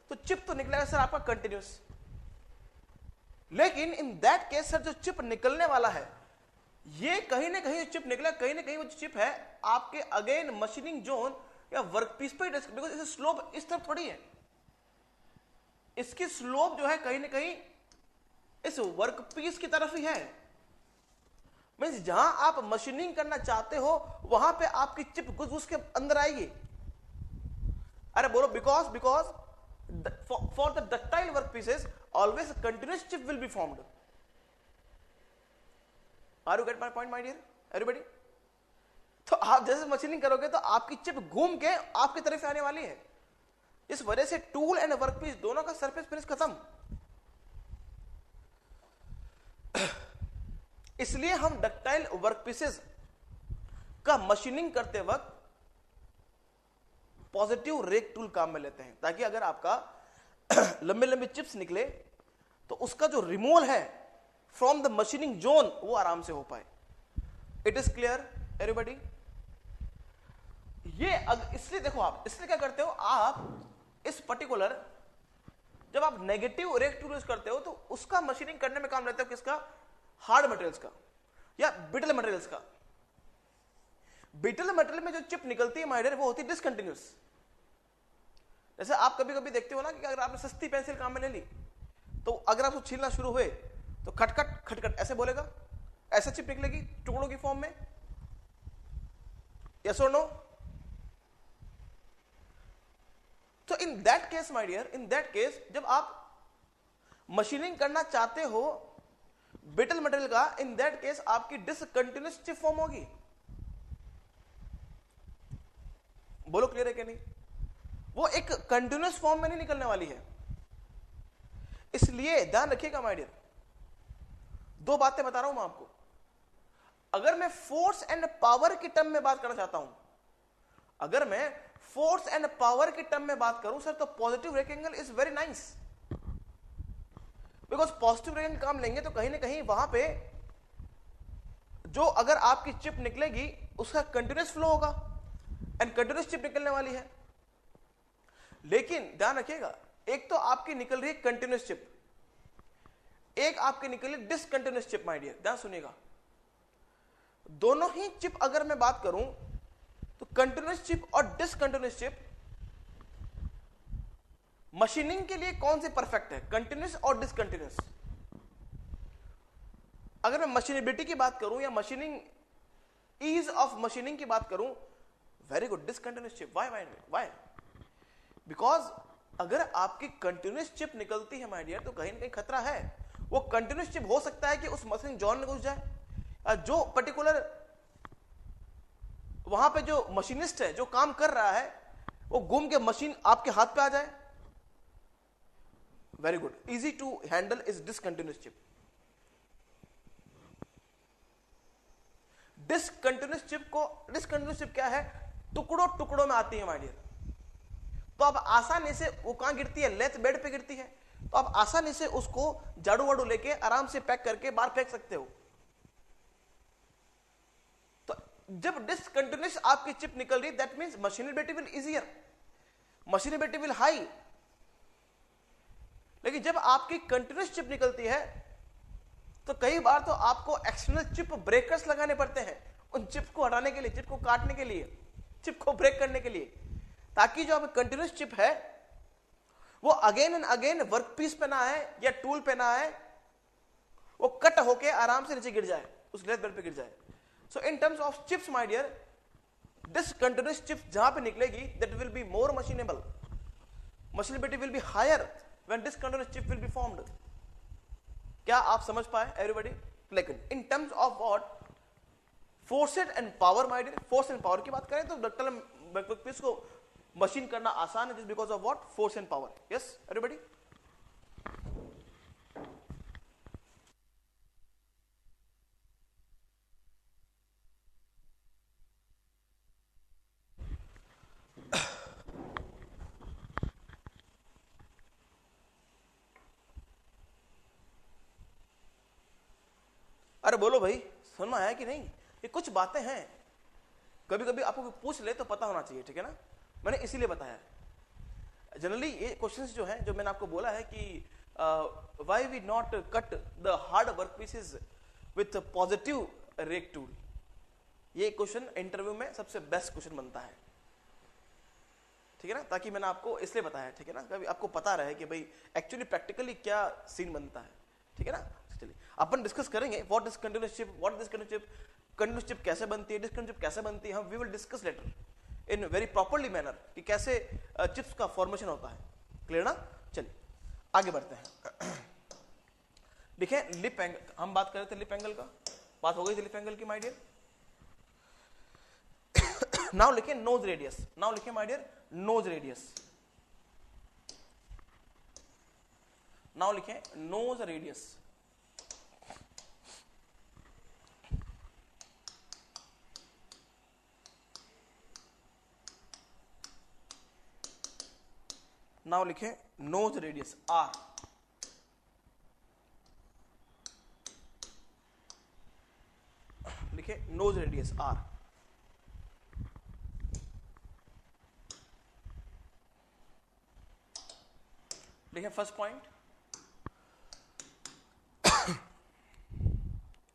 तो चिप तो निकलेगा सर आपका कंटिन्यूस। लेकिन इन दैट केस सर जो चिप निकलने वाला है ये कहीं ना कहीं चिप निकला, कहीं ना कहीं वो चिप है आपके अगेन मशीनिंग जोन या वर्कपीस पे, बिकॉज इसकी स्लोप इस तरफ थोड़ी है, इसकी स्लोप जो है कहीं ना कहीं इस वर्कपीस की तरफ ही है। मींस जहां आप मशीनिंग करना चाहते हो वहां पे आपकी चिप घुस के अंदर आएगी। अरे बोलो because for the ductile workpieces always continuous chip will be formed. Are you get my point my dear everybody? तो आप जैसे मशीनिंग करोगे तो आपकी चिप घूम के आपकी तरफ से आने वाली है। इस वजह से टूल एंड वर्कपीस दोनों का सरफेस फिनिश खत्म। इसलिए हम डक्टाइल वर्कपीसेस का मशीनिंग करते वक्त पॉजिटिव रेक टूल काम में लेते हैं, ताकि अगर आपका लंबे लंबे चिप्स निकले तो उसका जो रिमूवल है फ्रॉम द मशीनिंग जोन वो आराम से हो पाए। It is clear everybody? ये इसलिए देखो, आप इसलिए क्या करते हो, आप इस पर्टिकुलर जब आप नेगेटिव रेक टूल यूज करते हो तो उसका मशीनिंग करने में काम लेते हो किसका? हार्ड मटेरियल्स का या ब्रिटल मटेरियल्स का। ब्रिटल मटेरियल में जो चिप निकलती है माय डियर वो होती है डिसकंटिन्यूस। जैसे आप कभी कभी देखते हो ना कि अगर आपने सस्ती पेंसिल काम में ले ली तो अगर आप उसको छीलना शुरू हुए तो खटखट खटखट ऐसे बोलेगा, ऐसे चिप निकलेगी टुकड़ों की फॉर्म में। यस और नो? तो in that case my dear, in that case जब आप मशीनिंग करना चाहते हो ब्रिटल मटेरियल का, इन दैट केस आपकी डिसकंटिन्यूस चिप फॉर्म होगी। बोलो क्लियर है कि नहीं? वो एक कंटिन्यूस फॉर्म में नहीं निकलने वाली है। इसलिए ध्यान रखिएगा माय डियर, दो बातें बता रहा हूं मैं आपको। अगर मैं फोर्स एंड पावर की टर्म में बात करना चाहता हूं, अगर मैं फोर्स एंड पावर की टर्म में बात करूं सर, तो positive rake angle is very nice. Because positive rake angle काम लेंगे तो कहीं ना कहीं वहां पे जो अगर आपकी चिप निकलेगी उसका कंटिन्यूस फ्लो होगा एंड कंटिन्यूस चिप निकलने वाली है। लेकिन ध्यान रखिएगा, एक तो आपकी निकल रही है कंटिन्यूस चिप, एक आपकी निकल रही डिसकंटिन्यूस चिप माय डियर। ध्यान सुनिएगा, दोनों ही चिप अगर मैं बात करूं तो कंटिन्यूस चिप और डिसकंटिन्यूस चिप मशीनिंग के लिए कौन से परफेक्ट है, कंटिन्यूस और डिसकंटिन्यूस? अगर मैं मशीनेबिलिटी की बात करूं या मशीनिंग ईज ऑफ मशीनिंग की बात करूं, very good discontinuous chip. Why? Because अगर आपकी कंटिन्यूस चिप निकलती है माय डियर तो कहीं ना कहीं खतरा है। वो कंटिन्यूस चिप हो सकता है कि उस मशीनिंग जोन में घुस जाए, जो पर्टिकुलर वहां पे जो मशीनिस्ट है जो काम कर रहा है वो घूम के मशीन आपके हाथ पे आ जाए। Very good, easy to handle is discontinuous chip. Discontinuous chip क्या है? टुकड़ों टुकड़ों में आती है माय डियर। तो अब आसानी से वो कहां गिरती है? लेथ बेड पे गिरती है। तो आप आसानी से उसको झाड़ू वाड़ू लेके आराम से पैक करके बाहर फेंक सकते हो। तो जब डिसकंटिन्यूस आपकी चिप निकल रही, that means machinability will easier, machinability will high. लेकिन जब आपकी कंटिन्यूस चिप निकलती है तो कई बार तो आपको एक्सटर्नल चिप ब्रेकर्स लगाने पड़ते हैं उन चिप को हटाने के लिए, चिप को काटने के लिए, चिप को ब्रेक करने के लिए, ताकि जो आपकी कंटिन्यूस चिप है वो अगेन एंड अगेन वर्कपीस पे ना आए या टूल पे ना आए, वो कट होके आराम से नीचे गिर जाए, उस लेथ बेड पे गिर जाए। So in terms of chips my dear, discontinuous chip जहां पे निकलेगी that will be more machinable, machinability will be higher when discontinuous chip will be formed. क्या आप समझ पाए एवरीबॉडी? लेकिन in terms of what force and power my dear, force and power की बात करें तो डक्टाइल वर्कपीस को मशीन करना आसान है, just because of what? Force and power. Yes everybody? अरे बोलो भाई, समझ में आया कि नहीं? ये कुछ बातें हैं, कभी कभी आपको पूछ ले तो पता होना चाहिए, ठीक है ना? मैंने इसीलिए बताया। जनरली ये क्वेश्चंस जो हैं, जो मैंने आपको बोला है कि why we not cut the hard work pieces with positive rake tool, ये क्वेश्चन इंटरव्यू में सबसे बेस्ट क्वेश्चन बनता है, ठीक है ना? ताकि मैंने आपको इसलिए बताया, ठीक है ना, कभी आपको पता रहे कि भाई एक्चुअली प्रैक्टिकली क्या सीन बनता है, ठीक है ना? चलिए अपन डिस्कस करेंगे what is continuous chip, what is continuous chip कैसे बनती है, डिसकंटिन्यूअस चिप कैसे बनती है, हम we will discuss later in very properly manner कि कैसे चिप्स का फॉर्मेशन होता है। क्लियर ना? चलिए आगे बढ़ते हैं। देखिए लिप एंगल, हम बात कर रहे थे लिप एंगल का, बात हो गई थी लिप एंगल की माय डियर। नाउ लिखें नोज रेडियस, नाउ लिखें my dear nose radius, now लिखें नोज रेडियस। नाउ लिखें नोज रेडियस आर। लिखे नोज रेडियस आर। लिखे first point,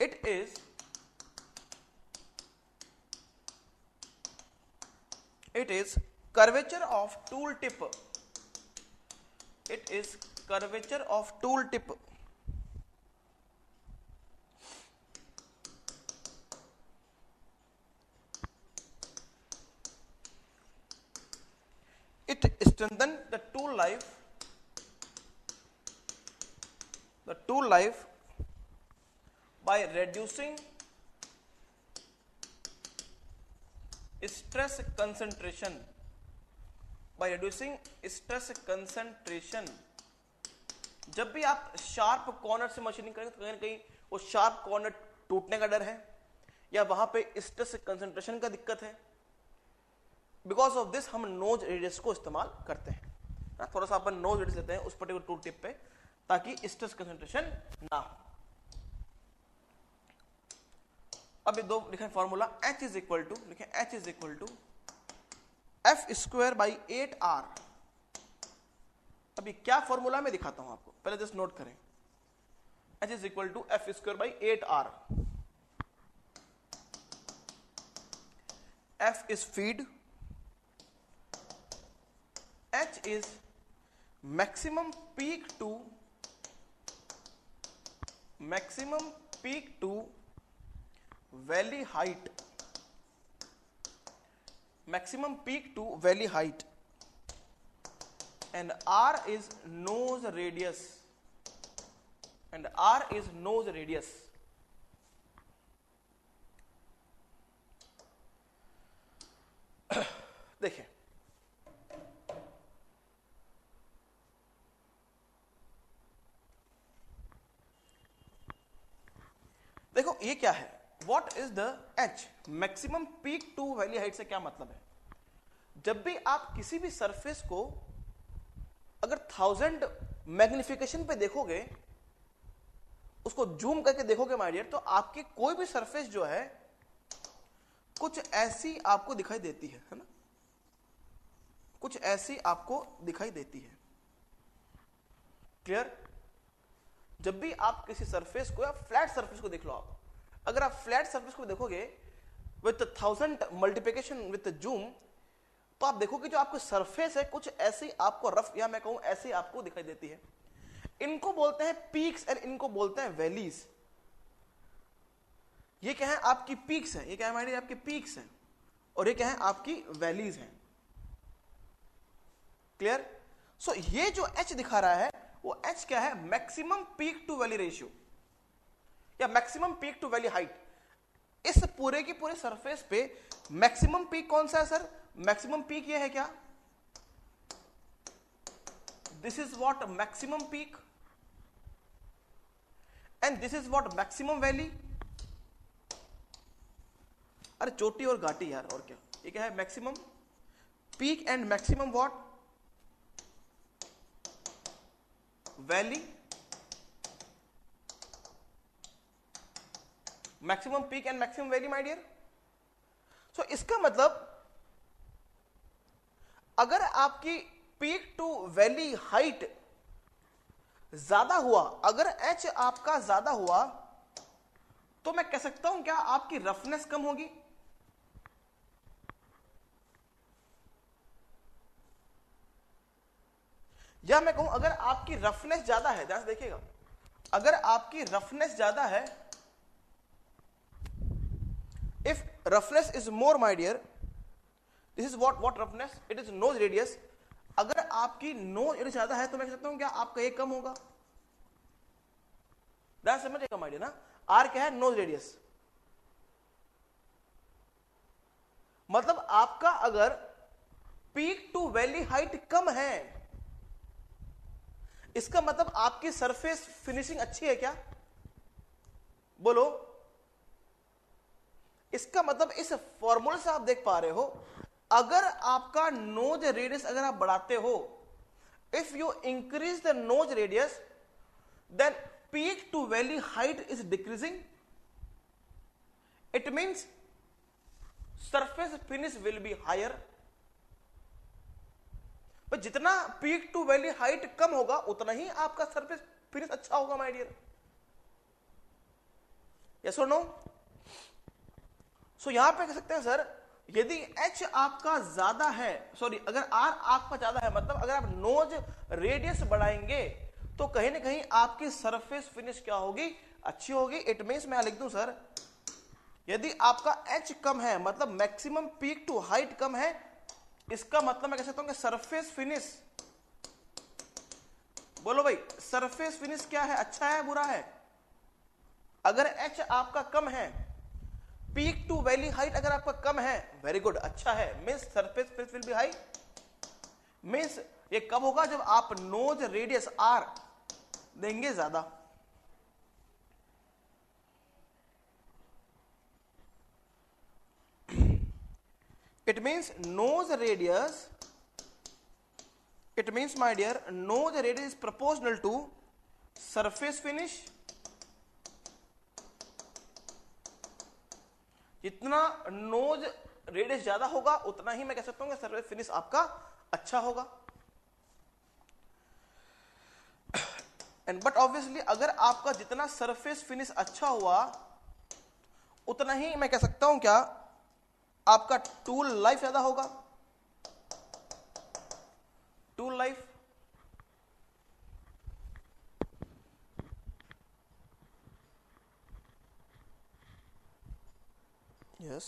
it is curvature of tool tip, it is curvature of tool tip it strengthen the tool life by reducing stress concentration, by reducing stress concentration। जब भी आप sharp corner से machining करेंगे तो कहीं ना कहीं वो शार्प कॉर्नर टूटने का डर है या वहां पे स्ट्रेस कंसंट्रेशन का दिक्कत है। बिकॉज ऑफ दिस हम नोज रेडियस को इस्तेमाल करते हैं ना, थोड़ा सा अपन नोज रेडियस लेते हैं उस पर्टिकुलर टूल टिप पे ताकि स्ट्रेस कंसंट्रेशन ना हो। अब दो लिखें formula, H is equal to, लिखें H is equal to F square by 8R। अभी क्या फॉर्मूला मैं दिखाता हूं आपको, पहले जस्ट नोट करें। H is equal to F square by 8R। F is feed, H is maximum peak to valley height, maximum peak to valley height, and R is nose radius, and R is nose radius। देखिए देखो ये क्या है, what is the H, maximum peak to valley height से क्या मतलब है? जब भी आप किसी भी सरफेस को अगर 1000 मैग्निफिकेशन पे देखोगे, उसको जूम करके देखोगे माय डियर, तो आपकी कोई भी सरफेस जो है कुछ ऐसी आपको दिखाई देती है ना, कुछ ऐसी आपको दिखाई देती है। क्लियर? जब भी आप किसी सरफेस को या फ्लैट सरफेस को देख लो, आप अगर आप फ्लैट सरफेस को देखोगे विथ 1000 मल्टीप्लिकेशन विथ जूम, तो आप देखोगे जो आपकी सरफेस है कुछ ऐसी आपको रफ या मैं कहूं ऐसी आपको दिखाई देती है। इनको बोलते हैं पीक्स एंड इनको बोलते हैं वैलीज। ये क्या है? आपकी पीक्स है, ये क्या है हमारी आपकी पीक्स है, और ये क्या है? आपकी वैलीज हैं। क्लियर? सो ये जो H दिखा रहा है वो H क्या है? Maximum peak to valley ratio या maximum peak to valley height. इस पूरे की पूरे सरफेस पे मैक्सिमम पीक कौन सा है सर? मैक्सिमम पीक ये है क्या? This is what maximum peak and this is what maximum valley. अरे चोटी और घाटी यार, और क्या? ये क्या है? Maximum peak and maximum what valley maximum peak and maximum valley my dear. So इसका मतलब अगर आपकी पीक टू वैली हाइट ज्यादा हुआ, अगर एच आपका ज्यादा हुआ, तो मैं कह सकता हूं क्या आपकी रफनेस कम होगी। या मैं कहूं अगर आपकी रफनेस ज्यादा है, ध्यान से देखिएगा, अगर आपकी रफनेस ज्यादा है, if roughness is more my dear, this is what roughness, it is nose radius. अगर आपकी नोज रेडियस ज्यादा है तो मैं कह सकता हूं क्या आपका ये कम होगा। ध्यान समझिएगा माय डियर ना, आर क्या है, नोज रेडियस। मतलब आपका अगर पीक टू वैली हाइट कम है, इसका मतलब आपकी सरफेस फिनिशिंग अच्छी है क्या, बोलो। इसका मतलब इस फॉर्मूले से आप देख पा रहे हो, अगर आपका नोज रेडियस अगर आप बढ़ाते हो, if you increase the nose radius, then peak to valley height is decreasing, it means surface finish will be higher. पर जितना पीक टू वैली हाइट कम होगा उतना ही आपका सरफेस फिनिश अच्छा होगा माय डियर। यस और नो। सो यहां पे कह सकते हैं सर, यदि H आपका ज्यादा है, सॉरी अगर R आपका ज्यादा है, मतलब अगर आप नोज रेडियस बढ़ाएंगे तो कहीं ना कहीं आपकी सरफेस फिनिश क्या होगी, अच्छी होगी। इट मींस मैं लिख दूं सर, यदि आपका H कम है, मतलब मैक्सिमम पीक टू हाइट कम है, इसका मतलब मैं कह सकता हूं कि सरफेस फिनिश, बोलो भाई सरफेस फिनिश क्या है, अच्छा है बुरा है। अगर H आपका कम है, पीक टू वैली हाइट अगर आपका कम है, वेरी गुड, अच्छा है, means surface finish will B high. Means ये कब होगा, जब आप नोज रेडियस R देंगे ज्यादा। It means nose radius, it means my dear, nose radius is proportional to surface finish। जितना नोज रेडियस ज्यादा होगा उतना ही मैं कह सकता हूं कि सरफेस फिनिश आपका अच्छा होगा। एंड बट ऑब्वियसली अगर आपका जितना सरफेस फिनिश अच्छा हुआ उतना ही मैं कह सकता हूं क्या आपका टूल लाइफ ज्यादा होगा, टूल लाइफ। यस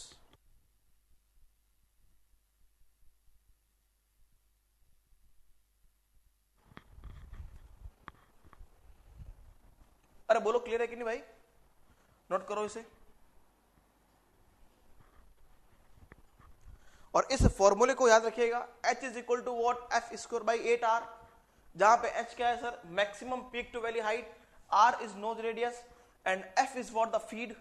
अरे बोलो क्लियर है कि नहीं भाई, नोट करो इसे। और इस फॉर्मूले को याद रखिएगा, H is equal to what, F square by 8R, जहां पे H क्या है sir, maximum peak to valley height, R is nose radius and F is what, the feed.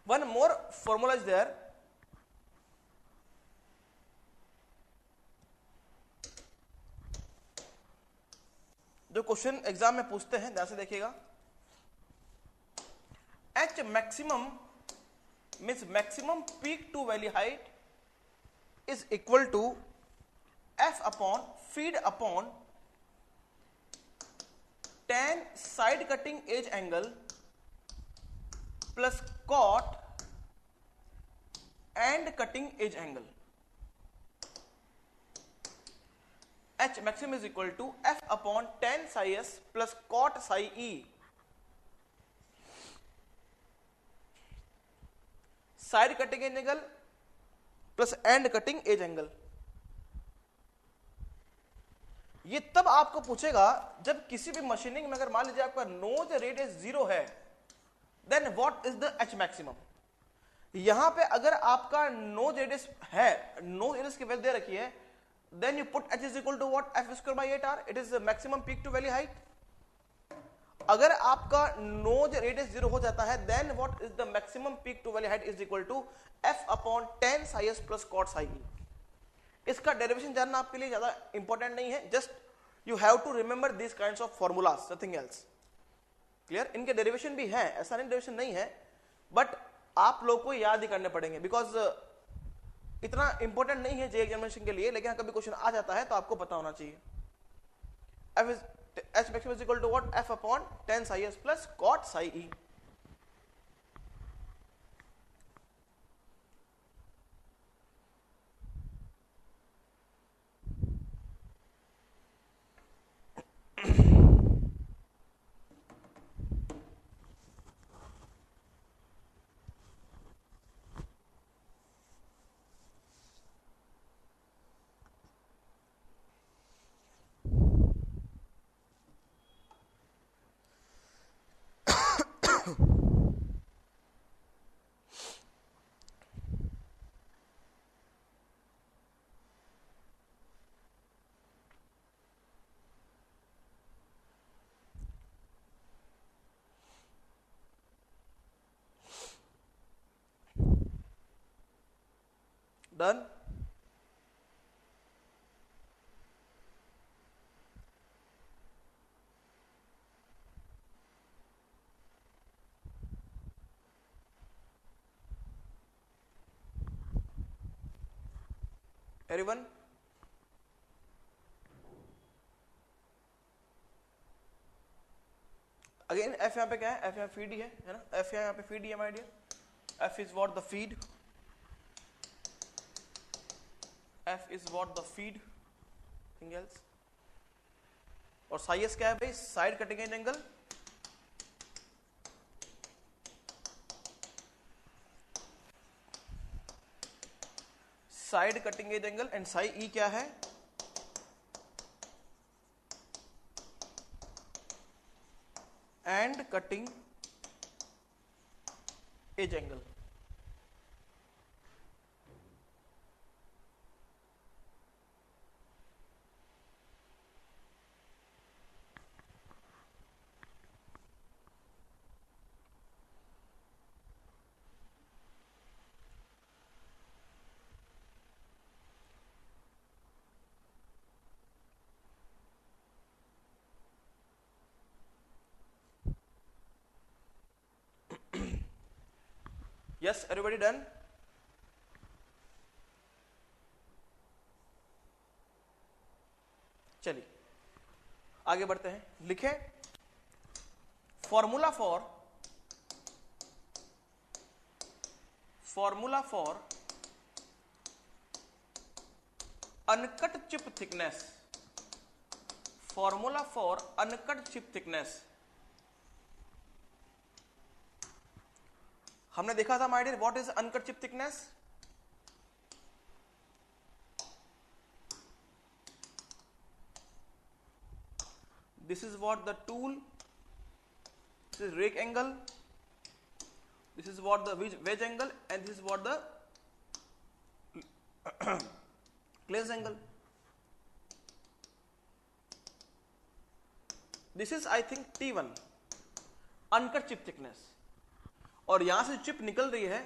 One more formula is there, जो question exam में पूछते हैं, ध्यान से देखिएगा। H maximum means maximum peak to valley height is equal to F upon feed upon tan side cutting edge angle plus cot and cutting edge angle। H maximum is equal to F upon tan psi s plus cot psi e। Side cutting edge angle plus and cutting edge angle. ये तब आपको पूछेगा जब किसी भी machining में अगर मान लीजिए आपका नोज रेडियस 0 है, then what is the H maximum. यहां पे अगर आपका नोज रेडियस है, नोज रेडियस की वैल्यू दे रखी है, then you put H is equal to what, F square by 8r, it is maximum peak to valley height. अगर आपका नोज रेडियस 0 हो जाता है, then what is the maximum peak to valley height is equal to F upon 10 psi S plus cot psi E. इसका derivation जानना आपके लिए ज्यादा इंपॉर्टेंट नहीं है, just you have to remember this kinds of formulas, nothing else. Clear? इनके derivation भी हैं, ऐसा नहीं डेरिवेशन नहीं है, बट आप लोग को याद ही करने पड़ेंगे, बिकॉज इतना इंपॉर्टेंट नहीं है जे एग्जामिनेशन के लिए, लेकिन कभी क्वेश्चन आ जाता है तो आपको पता होना चाहिए। F is H maximum is equal to what, F upon 10 psi S plus cot psi E. Done? Everyone? Again F यहाँ पे क्या है, एफ यहाँ फीड ही है ना, एफ यहाँ पे फीड ही है my dear. F is what the feed, F is what the feed, nothing else. और साई एस क्या है भाई, side cutting edge angle. Side cutting edge angle and psi E क्या है, end cutting edge angle. Yes, everybody done? चलिए आगे बढ़ते हैं, लिखें formula for uncut chip thickness. Formula for uncut chip thickness हमने देखा था my dear, what is uncut chip thickness. This is what the tool, this is rake angle, this is what the wedge angle, and this is what the close angle. This is I think T1 uncut chip thickness. और यहां से chip निकल रही है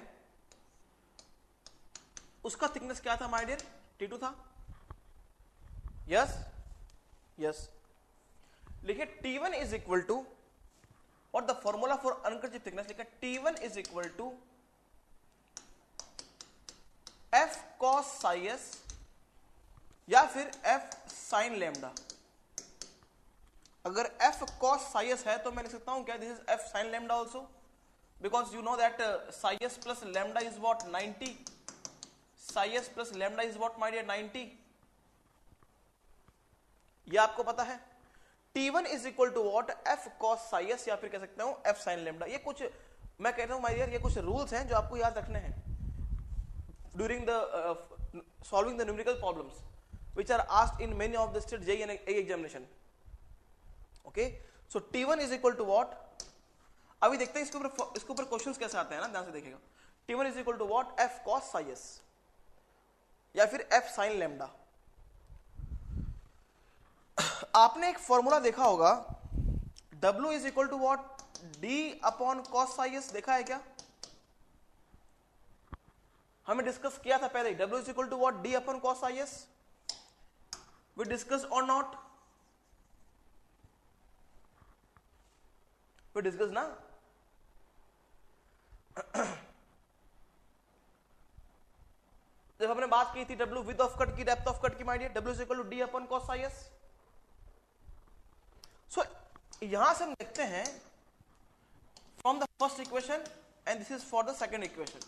उसका thickness क्या था my dear, T2 था। यस यस, लिखिए T1 इज इक्वल टू, और the formula for uncut chip thickness लिखा T1 is equal to F cos psi S या फिर F sin लैम्डा। अगर F cos साई एस है तो मैं लिख सकता हूं क्या, this is F sin lambda also, because you know that psi s plus lambda is what, 90. psi s plus lambda is what my dear, 90. ये आपको पता है। T1 is equal to what, f cos psi s या फिर कह सकते हो f sin lambda। ये कुछ मैं कहता हूं माय डियर, ये कुछ रूल्स हैं जो आपको याद रखने हैं। during the solving the numerical problems which are asked in many of the state JEE and A examination. Okay, so T1 is equal to what? अभी देखते हैं इसके ऊपर क्वेश्चंस कैसे आते हैं ना, ध्यान से देखिएगा. T1 is equal to what? F cos psi s या फिर F sin lambda. आपने एक फॉर्मूला देखा होगा W is equal to what? D upon cos psi s, देखा है क्या? हमें डिस्कस किया था पहले. W is equal to what? D upon cos psi s. We discussed or not? We discussed ना. जब हमने बात की थी W width of cut की, depth of cut की, my dear, W is equal to D upon cos psi s. So यहां से हम देखते हैं from the first equation and this is for the second equation.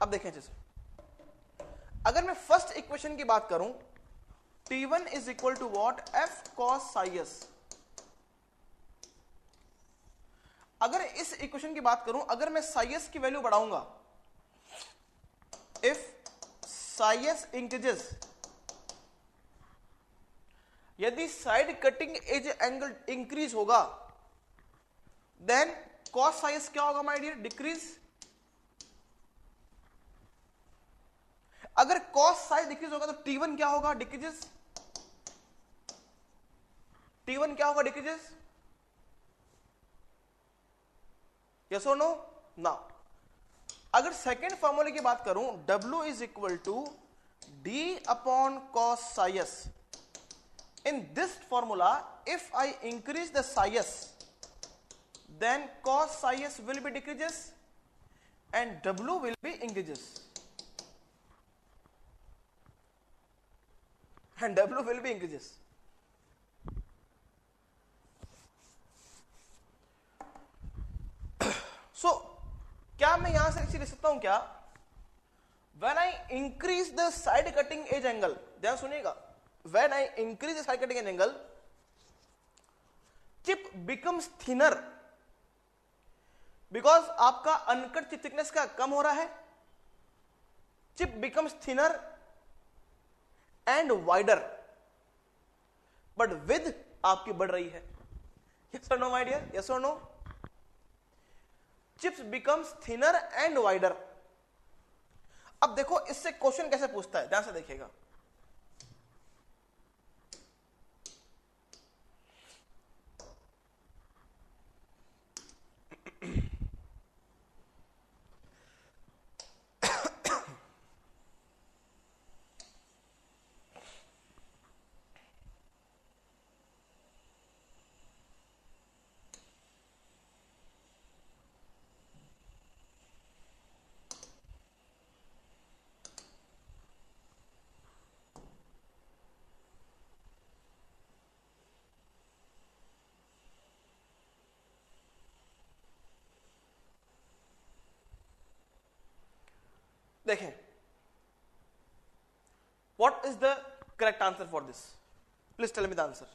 अब देखें जैसे, अगर मैं फर्स्ट इक्वेशन की बात करूं, T1 is equal to what? F cos psi s. अगर इस इक्वेशन की बात करूं, अगर मैं psi s की वैल्यू बढ़ाऊंगा, if psi s increases, यदि side cutting edge angle increase होगा, देन cos psi s क्या होगा माय डियर? डिक्रीज. अगर cos psi डिक्रीज होगा तो T1 क्या होगा? डिक्रीजेस. T1 क्या होगा? डिक्रीजेस. यस और नो? नाउ अगर सेकेंड फॉर्मूले की बात करूं, W is equal to D upon cos psi s. In this formula, if I increase the psi s, then cos psi s will be decreases and W will be increases. And W will be increases. So क्या मैं यहां से इसे लिख सकता हूं क्या? When I increase the side cutting edge angle, ध्यान सुनिएगा, when I increase the side cutting edge angle, chip becomes thinner because आपका अनकट चिप थिकनेस का कम हो रहा है. Chip becomes thinner and wider, but width आपकी बढ़ रही है. Yes or no my dear? Yes or no? Chips becomes thinner and wider. अब देखो इससे क्वेश्चन कैसे पूछता है, ध्यान से देखिएगा. देखें, what is the correct answer for this? Please tell me the answer.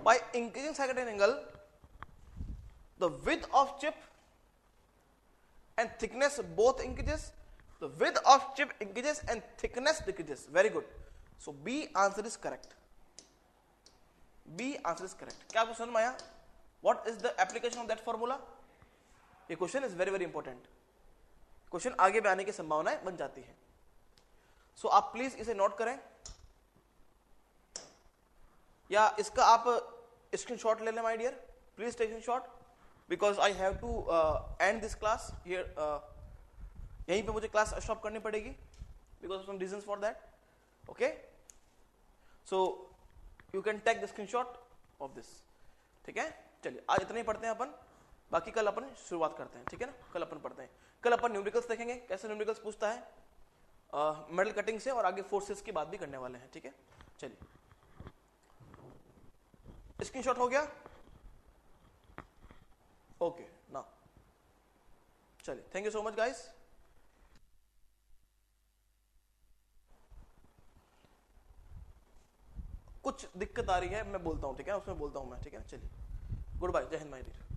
By increasing side cutting angle, the width of chip and thickness both increases. The width of chip increases and thickness decreases. Very good. So B answer is correct. B answer is correct. क्या आपको समझ में आया? What is the application of that formula? ये question is very very important. Question आगे भी आने की संभावनाएं बन जाती है. सो आप प्लीज इसे नोट करें या इसका आप स्क्रीनशॉट ले लें my dear. Please take screenshot because I have to end this class here. यहीं पे मुझे क्लास स्टॉप करनी पड़ेगी because of some reasons for that. Okay, so you can take the screenshot of this. ठीक है, चलिए आज इतना ही पढ़ते हैं अपन, बाकी कल अपन शुरुआत करते हैं. ठीक है ना, कल अपन पढ़ते हैं. कल अपन न्यूमेरिकल्स देखेंगे, कैसे न्यूमेरिकल्स पूछता है मेटल कटिंग से, और आगे फोर्सेस की बात भी करने वाले हैं. ठीक है, चलिए स्क्रीनशॉट हो गया? ओके ना, चलिए, thank you so much guys. कुछ दिक्कत आ रही है, मैं बोलता हूं, ठीक है, उसमें बोलता हूं मैं, ठीक है, चलिए, गुड बाय, जय हिंद माय डियर।